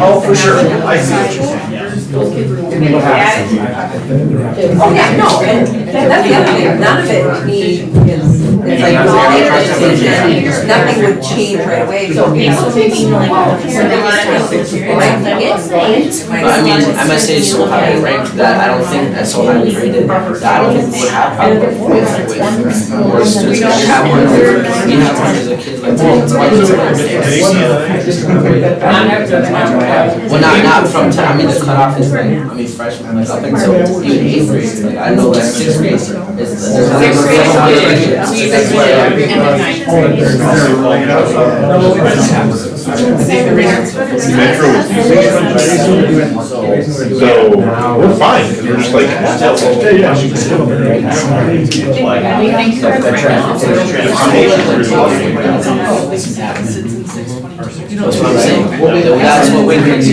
Oh, for sure, I see what you're saying, yeah. Oh, yeah, no, and that's the other thing, none of it to me is, it's like, we'll make a decision, nothing would change right away, so people thinking like, well, I mean, MSA is so highly ranked that I don't think that's so highly rated, that I don't think we would have problem with more students. We have one as a kid, like, well, not from 10, I mean, the cutoff is like, I mean, freshman, like, up until even 8th grade, like, I know that 6th grade is, there's Metro is so we're fine, because we're just like, that's what I'm saying, that's what we can do.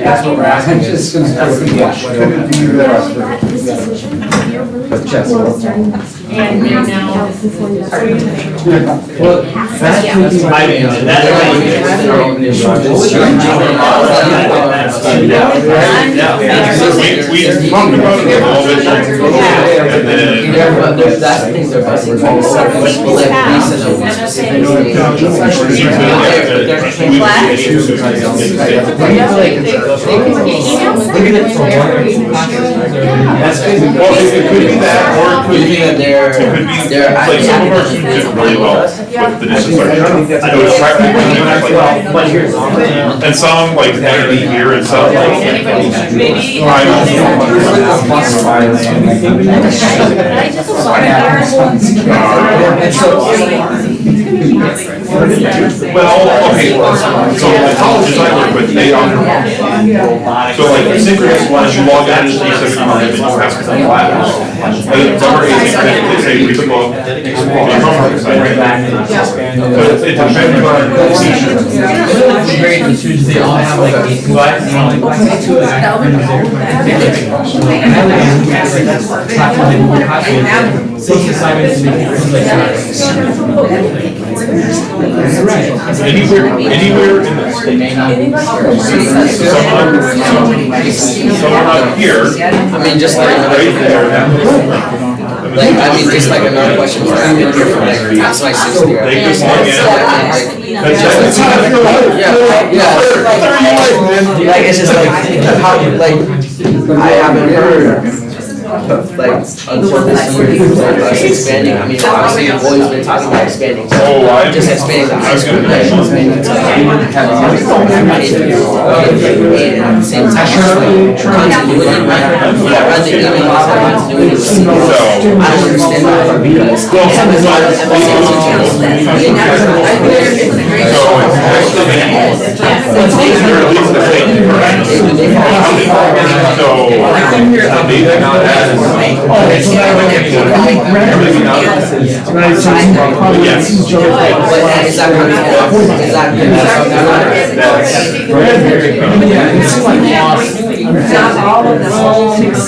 That's what we're asking, is And now this is when Well, we talked about it a little bit, and then. But that's the thing, they're busting people like Well, it could be that, or it could be they're like some of our students did really well with the discipline. I know it's practically and some like maybe here and some like. Well, okay, so the colleges I work with, they so like synchronous ones, you log in, you say you have to class. And summer they say we took off, it depends on the teacher. They all have like 8 slides, and only like 2 of Anywhere in the state. Someone up here. I mean, just like, Right there, like, I mean, just like another question, I've been here for like, that's my 6th year. They just log in. Like, it's just like, how, like, I haven't heard, like, until this year, like, us expanding, I mean, obviously, we've always been talking about expanding. Just expanding the high school, expanding to and at the same time, like, continuity, run the email, continuity, I don't understand that, because not all of them.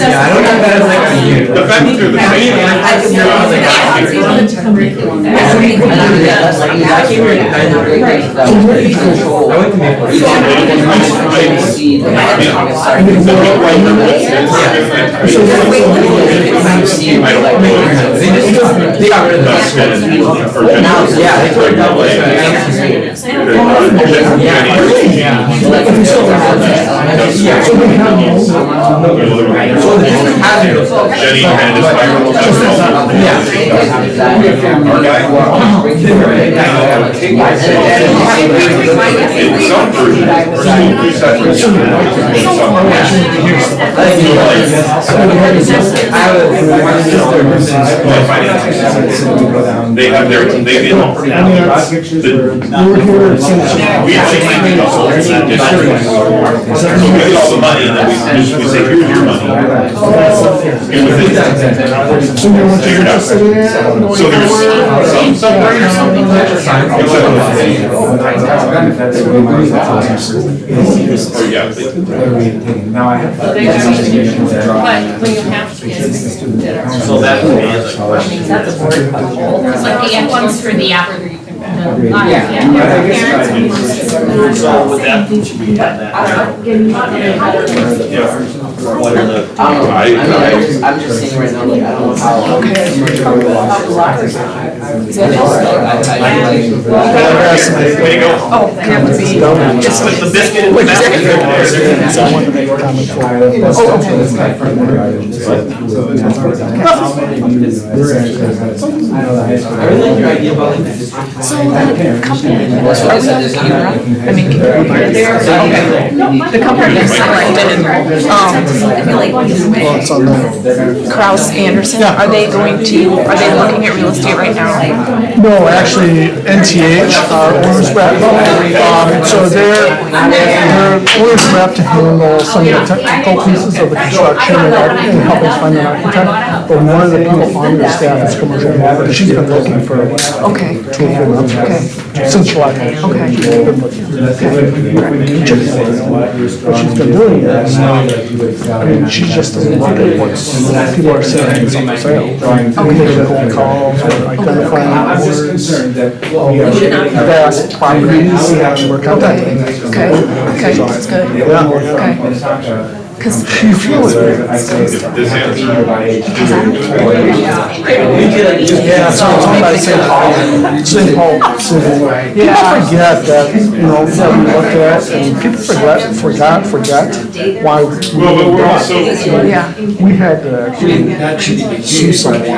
I don't know if that is like a year. The fact that they're the same. They got rid of that. Yeah, they took that away. Jenny had this microphone. Our guy. In some versions, we're still pre-separate. I have a sister who's in finance. they have their, they did. A lot of pictures were. We actually can't make up all that district. So we get all the money and then we say, here's your money. And with it, figure it out. So there's some way or something. Oh, yeah. Now I have. But when you have kids. So that would be like. That's a board. It's like the ones for the app. So with that, we have that. What are the? I'm just saying right now, like, I don't know how. Way to go. Oh, they have to be. Just with the biscuit and the basket. So I wanted to make a comment for you. I really like your idea about like that. So the company, that's what I said, is I mean, the company is selected, I feel like Well, it's on the. Kraus Anderson, are they looking at real estate right now? No, actually, NTH, our owner's rep, so they're owner's rep to handle some of the technical pieces of the construction and help us find an architect. But one of the people on the staff is commercial developer. She's been looking for Okay. 2 or 3 months. Since July. Okay. What she's been doing is, I mean, she just doesn't look at what people are saying is on the sale. Making cold calls or identifying owners, vast properties, we're contacting. Okay, that's good. Yeah. Okay. Because You feel it. This answer. Yeah, so it's owned by St. Paul. St. Paul City. People forget that, you know, that we look at, and people forget why We're also. yeah. we had to actually sue someone to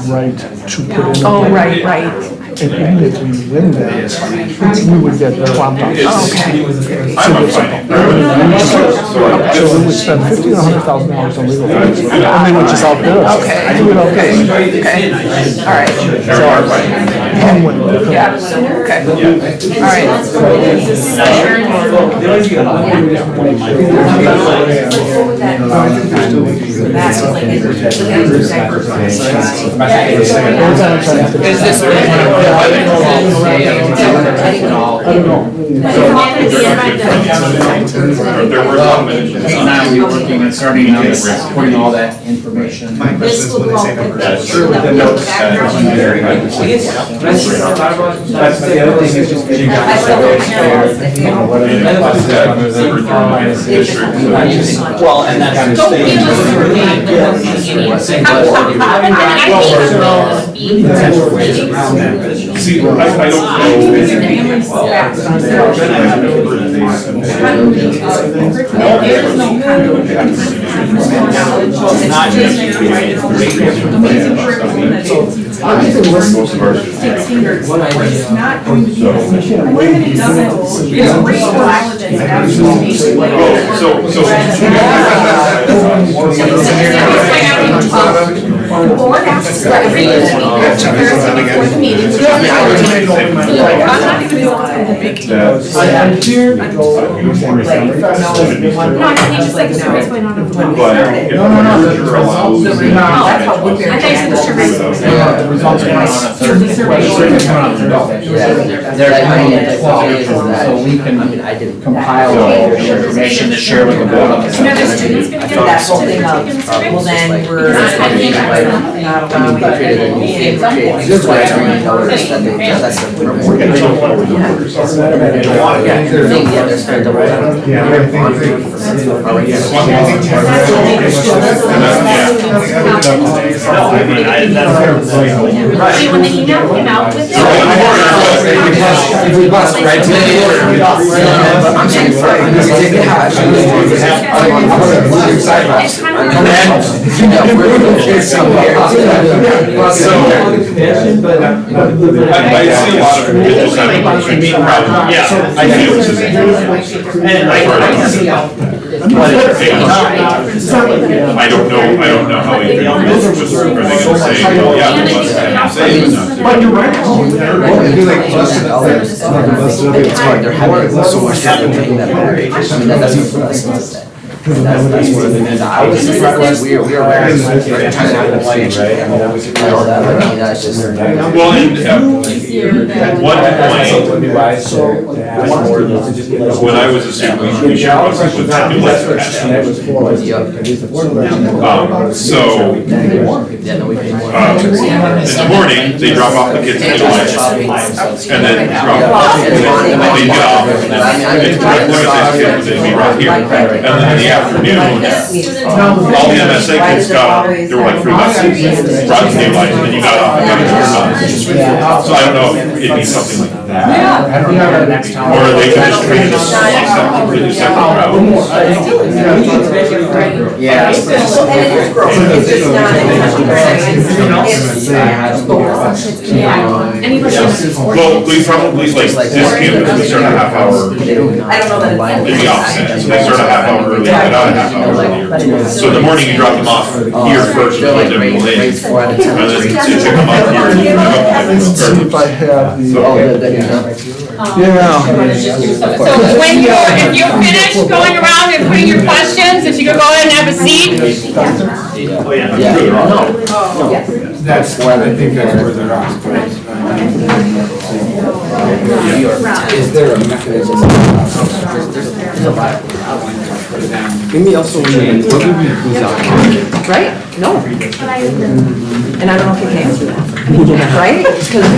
right to put in. Oh, right. And even if we win that, we would get clomped on. Okay. I'm a finance. So we would spend $50,000 to $100,000 on legal fees, and they would just outbid us. Okay. Do it okay. Okay. All right. And win. Yeah. Okay. All right. Is this? There were some mentions. Now we're working and starting on putting all that information. This will help with. That's true. The notes. That's the other thing is just getting Well, and that's the stage. See, I most of our students. Not going to be, when it doesn't, it's retroactive. The board asks for every meeting, for the meeting, which is the hour. I'm not even I'm here. No, I think just like the survey's going on. But if you're allowed. That's how Woodbury. I think it's the survey's. The results are The survey. so we can compile information to share with the board. You know, the students gonna get That whole to thing of, take in the survey. well, then we're. That's See, when the email came out with it. If we bust, right? I'm saying, It's kind of. see a lot of individuals having between problems. Yeah, I do. I don't know how they do this, just, are they gonna say, well, yeah, let's say, but you're right. It's hard, they're having so much trouble getting that better. I mean, that's for us. That's one of the things. I was we are trying to change, right? I mean, that's just. Well, and at one point, when I was a student, we shared buses with 10 new lights that so, in the morning, they drop off the kids at the lights, and then drop off, and then they get off, and then they'd be right here. And then in the afternoon, all the MSA kids got off, there were like 3 buses, brought the new lights, and then you got off and got your buses. So I don't know if it'd be something like that. Or they could just treat it as a completely separate route. Yeah. Well, we probably, like, this campus, we start a half hour, maybe offset, so they start a half hour earlier, get out a half hour earlier. So in the morning, you drop them off here first, and let them go in, and then you pick them up here, and you pick them up. See if I have the. So when you, if you finish going around and putting your questions, if you could go ahead and have a seat. Oh, yeah. That's why I think that's where they're at. Is there a mechanism? Maybe also, what would we lose out? Right? No. And I don't know if you can answer that. Right? 'Cause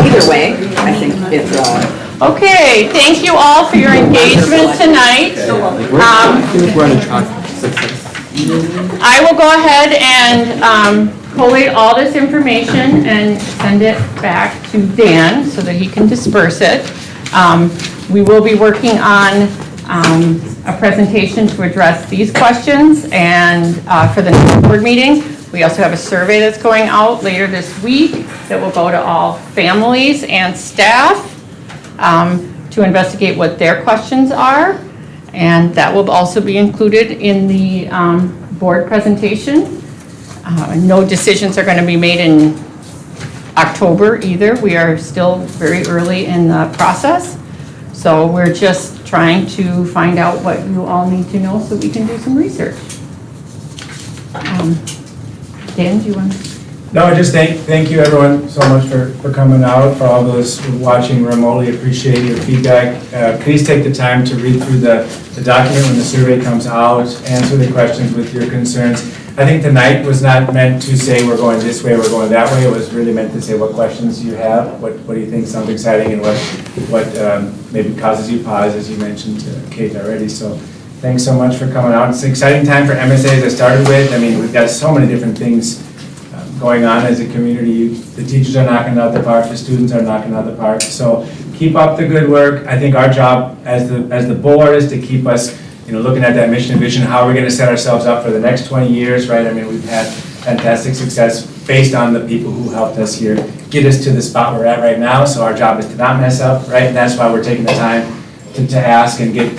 either way, I think it's, Okay, thank you all for your engagement tonight. We're on a track. I will go ahead and collate all this information and send it back to Dan so that he can disperse it. We will be working on a presentation to address these questions and for the next board meeting. We also have a survey that's going out later this week that will go to all families and staff to investigate what their questions are. And that will also be included in the board presentation. No decisions are going to be made in October either. We are still very early in the process. So we're just trying to find out what you all need to know so we can do some research. Dan, do you want to? No, I just thank you everyone so much for coming out, for all those watching remotely, appreciate your feedback. Please take the time to read through the document when the survey comes out, answer the questions with your concerns. I think tonight was not meant to say we're going this way, we're going that way. It was really meant to say what questions you have, what do you think sounds exciting, and what maybe causes you pause, as you mentioned to Kate already. So thanks so much for coming out. It's an exciting time for MSA, as I started with. I mean, we've got so many different things going on as a community. The teachers are knocking it out the park, the students are knocking it out the park. So keep up the good work. I think our job as the board is to keep us, looking at that mission and vision, how are we going to set ourselves up for the next 20 years, right? I mean, we've had fantastic success based on the people who helped us here get us to the spot we're at right now. So our job is to not mess up, right? And that's why we're taking the time to ask and get,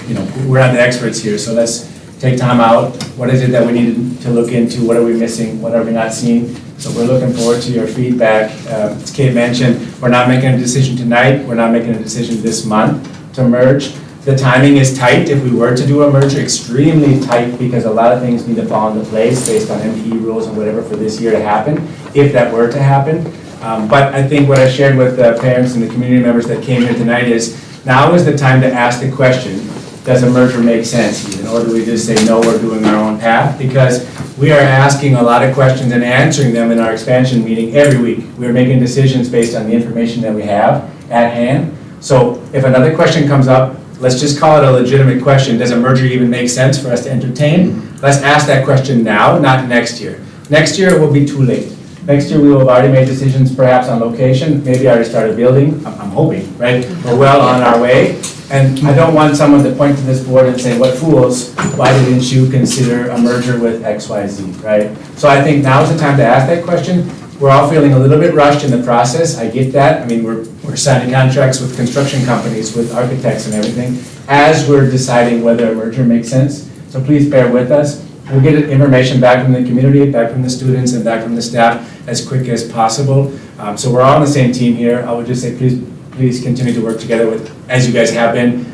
we're not the experts here, so let's take time out. What is it that we need to look into? What are we missing? What are we not seeing? So we're looking forward to your feedback. As Kate mentioned, we're not making a decision tonight. We're not making a decision this month to merge. The timing is tight. If we were to do a merger, extremely tight, because a lot of things need to fall into place based on MPE rules and whatever for this year to happen, if that were to happen. But I think what I shared with the parents and the community members that came here tonight is, now is the time to ask the question, does a merger make sense even? Or do we just say, no, we're doing our own path? Because we are asking a lot of questions and answering them in our expansion meeting every week. We're making decisions based on the information that we have at hand. So if another question comes up, let's just call it a legitimate question. Does a merger even make sense for us to entertain? Let's ask that question now, not next year. Next year it will be too late. Next year we will have already made decisions perhaps on location, maybe already started building, I'm hoping, right? We're well on our way. And I don't want someone to point to this board and say, what fools, why didn't you consider a merger with XYZ, right? So I think now's the time to ask that question. We're all feeling a little bit rushed in the process, I get that. I mean, we're signing contracts with construction companies, with architects and everything, as we're deciding whether a merger makes sense. So please bear with us. We'll get information back from the community, back from the students, and back from the staff as quick as possible. So we're all on the same team here. I would just say, please continue to work together with, as you guys have been.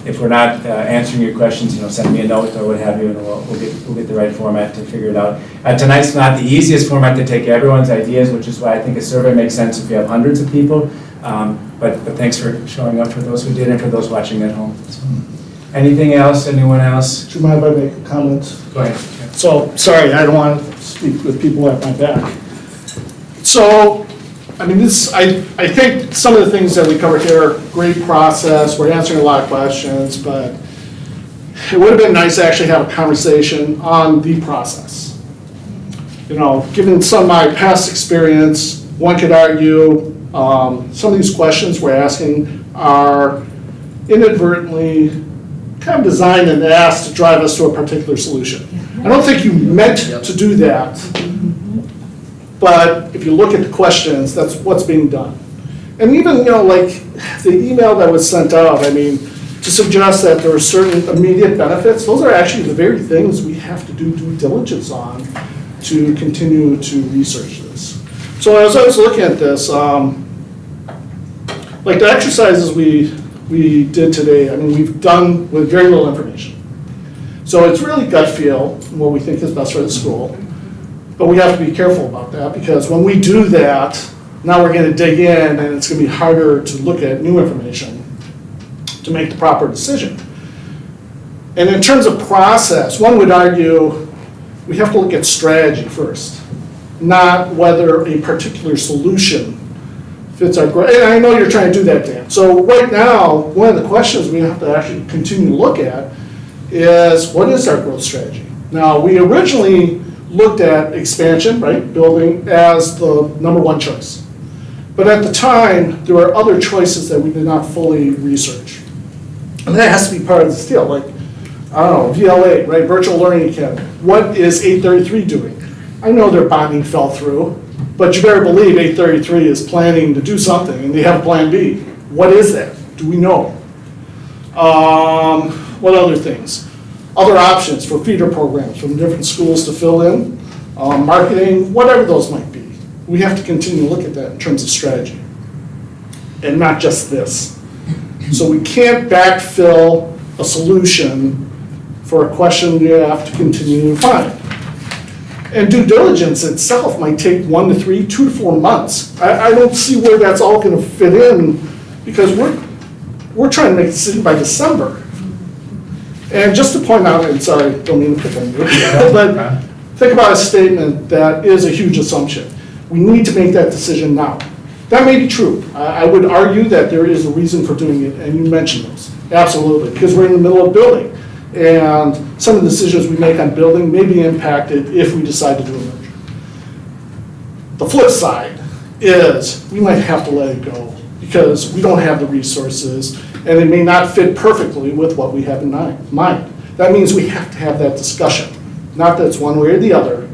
If we're not answering your questions, send me a note or what have you, and we'll get the right format to figure it out. Tonight's not the easiest format to take everyone's ideas, which is why I think a survey makes sense if you have hundreds of people. But thanks for showing up, for those who did and for those watching at home. So, anything else? Anyone else? Do you mind if I make a comment? Go ahead. So, sorry, I don't want to speak with people at my back. So, I mean, I think some of the things that we covered here, great process, we're answering a lot of questions, but it would have been nice to actually have a conversation on the process. Given some of my past experience, one could argue some of these questions we're asking are inadvertently kind of designed and asked to drive us to a particular solution. I don't think you meant to do that, but if you look at the questions, that's what's being done. And even, like the email that was sent out, I mean, to suggest that there are certain immediate benefits, those are actually the very things we have to do due diligence on to continue to research this. So as I was looking at this, like the exercises we did today, I mean, we've done with very little information. So it's really gut feel, what we think is best for the school. But we have to be careful about that, because when we do that, now we're going to dig in and it's going to be harder to look at new information to make the proper decision. And in terms of process, one would argue we have to look at strategy first, not whether a particular solution fits our growth. And I know you're trying to do that, Dan. So right now, one of the questions we have to actually continue to look at is, what is our growth strategy? Now, we originally looked at expansion, right, building, as the number one choice. But at the time, there were other choices that we did not fully research. And that has to be part of this deal, like, I don't know, VLA, right, Virtual Learning Academy. What is 833 doing? I know their bonding fell through, but you better believe 833 is planning to do something, and they have a plan B. What is that? Do we know? What other things? Other options for feeder programs from different schools to fill in, marketing, whatever those might be. We have to continue to look at that in terms of strategy, and not just this. So we can't backfill a solution for a question we have to continue to find. And due diligence itself might take 1 to 3, 2 to 4 months. I don't see where that's all going to fit in, because we're trying to make a decision by December. And just to point out, and sorry, don't mean to pick on you, but think about a statement that is a huge assumption. We need to make that decision now. That may be true. I would argue that there is a reason for doing it, and you mentioned those. Absolutely, because we're in the middle of building. And some of the decisions we make on building may be impacted if we decide to do a merger. The flip side is we might have to let it go because we don't have the resources, and it may not fit perfectly with what we have in mind. That means we have to have that discussion. Not that it's one way or the other,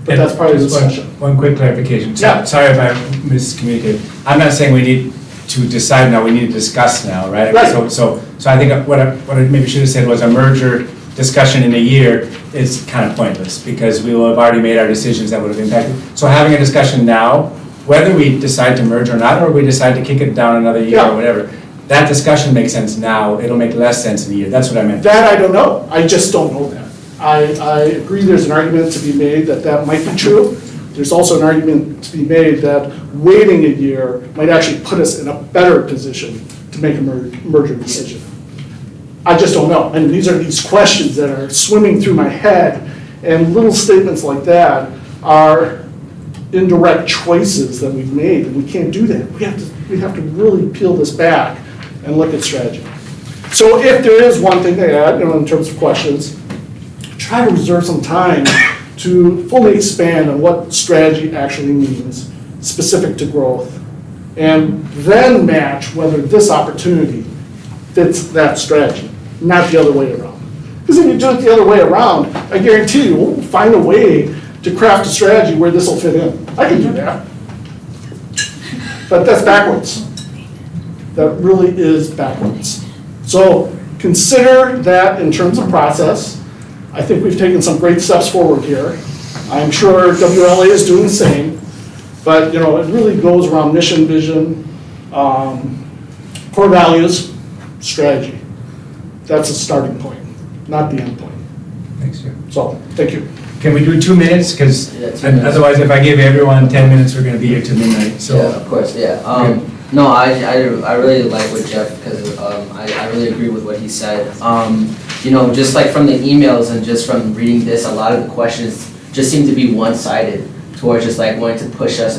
but that's part of the discussion. One quick clarification. Yeah. Sorry if I miscommunicated. I'm not saying we need to decide now, we need to discuss now, right? Right. So I think what I maybe should have said was a merger discussion in a year is kind of pointless, because we will have already made our decisions that would have impacted. So having a discussion now, whether we decide to merge or not, or we decide to kick it down another year or whatever, that discussion makes sense now. It'll make less sense in a year. That's what I meant. That I don't know. I just don't know that. I agree there's an argument to be made that might be true. There's also an argument to be made that waiting a year might actually put us in a better position to make a merger decision. I just don't know. And these are these questions that are swimming through my head, and little statements like that are indirect choices that we've made, and we can't do that. We have to really peel this back and look at strategy. So if there is one thing to add, in terms of questions, try to reserve some time to fully expand on what strategy actually means, specific to growth, and then match whether this opportunity fits that strategy, not the other way around. Because if you do it the other way around, I guarantee you, we'll find a way to craft a strategy where this will fit in. I can do that. But that's backwards. That really is backwards. So consider that in terms of process. I think we've taken some great steps forward here. I'm sure WLA is doing the same. But it really goes around mission, vision, core values, strategy. That's a starting point, not the end point. Thanks, Jim. So, thank you. Can we do 2 minutes? Because Yeah, 2 minutes. otherwise, if I give everyone 10 minutes, we're gonna be here till midnight, so. Yeah, of course, yeah. No, I really like what Jeff, because I really agree with what he said. Just like from the emails and just from reading this, a lot of the questions just seem to be one-sided towards just like wanting to push us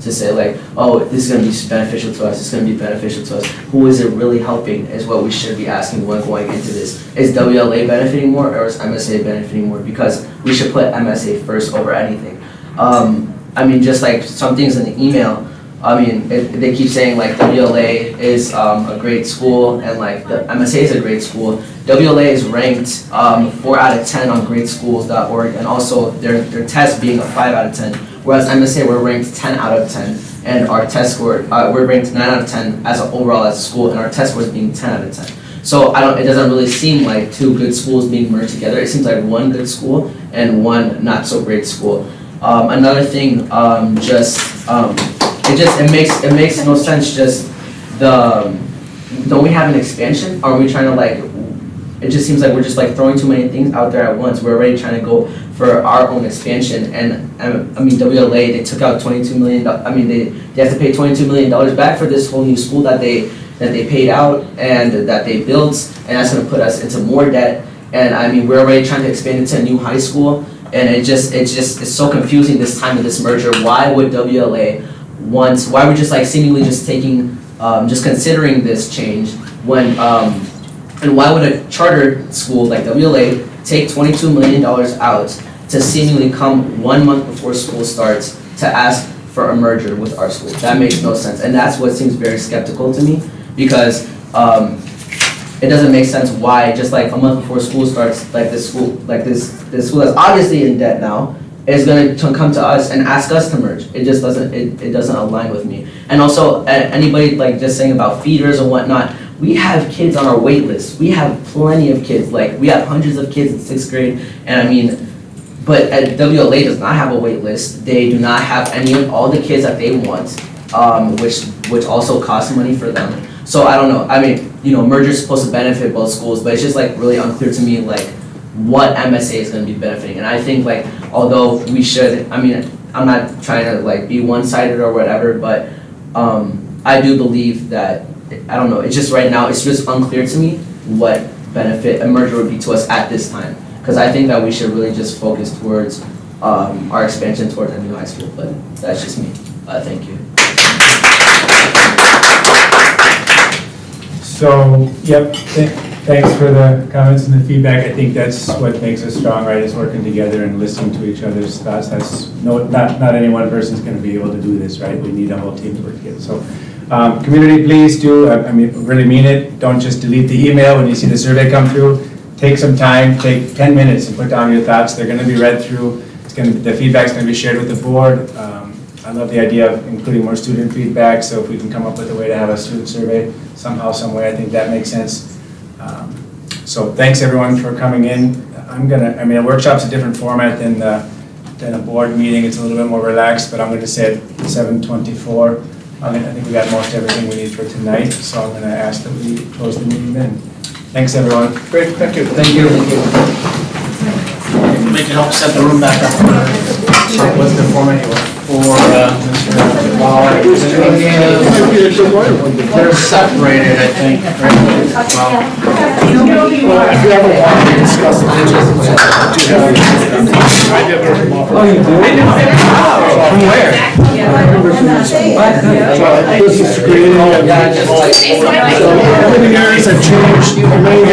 to say like, oh, this is gonna be beneficial to us, this is gonna be beneficial to us. Who is it really helping is what we should be asking when going into this. Is WLA benefiting more or is MSA benefiting more? Because we should put MSA first over anything. Just like some things in the email, they keep saying like WLA is a great school and like the MSA is a great school. WLA is ranked 4 out of 10 on greatschools.org and also their test being a 5 out of 10. Whereas MSA, we're ranked 10 out of 10 and our test score, we're ranked 9 out of 10 as an overall as a school and our test score is being 10 out of 10. So it doesn't really seem like 2 good schools being merged together. It seems like 1 good school and 1 not so great school. Another thing, it makes no sense. Just don't we have an expansion? Are we trying to it just seems like we're just throwing too many things out there at once. We're already trying to go for our own expansion, and WLA, they took out $22 million. They have to pay $22 million back for this whole new school that they paid out and that they built, and that's going to put us into more debt. And we're already trying to expand into a new high school, and it's so confusing this time of this merger. Why would WLA why we're just seemingly just taking, just considering this change when, and why would a charter school like WLA take $22 million out to seemingly come 1 month before school starts to ask for a merger with our school? That makes no sense, and that's what seems very skeptical to me, because it doesn't make sense why just a month before school starts, this school that's obviously in debt now is going to come to us and ask us to merge. It just doesn't, it doesn't align with me. And also, anybody just saying about feeders and whatnot, we have kids on our wait list. We have plenty of kids. We have hundreds of kids in 6th grade, and but WLA does not have a wait list. They do not have all the kids that they want, which also costs money for them. So I don't know. Merger is supposed to benefit both schools, but it's just really unclear to me what MSA is going to be benefiting. And I think although we should, I'm not trying to be one-sided or whatever, but I do believe that, I don't know, it's just right now, it's just unclear to me what benefit a merger would be to us at this time. Because I think that we should really just focus towards our expansion towards a new high school, but that's just me. Thank you. So, yep, thanks for the comments and the feedback. I think that's what makes us strong, right, is working together and listening to each other's thoughts. Not any one person's gonna be able to do this, right? We need a whole team to work together. So, community, please do, really mean it. Don't just delete the email when you see the survey come through. Take some time, take 10 minutes and put down your thoughts. They're gonna be read through. The feedback's gonna be shared with the board. I love the idea of including more student feedback, so if we can come up with a way to have a student survey somehow, some way, I think that makes sense. So thanks everyone for coming in. A workshop's a different format than a board meeting. It's a little bit more relaxed, but I'm gonna say at 7:24. I think we got most everything we need for tonight, so I'm gonna ask that we close the meeting then. Thanks everyone. Great, thank you. Thank you. Maybe help set the room back up. What's the format you want? For Mr. Waller. They're separated, I think, right? If you ever want to discuss the I did hear from Oh, you do? From where? business degree. So, many areas have changed. Many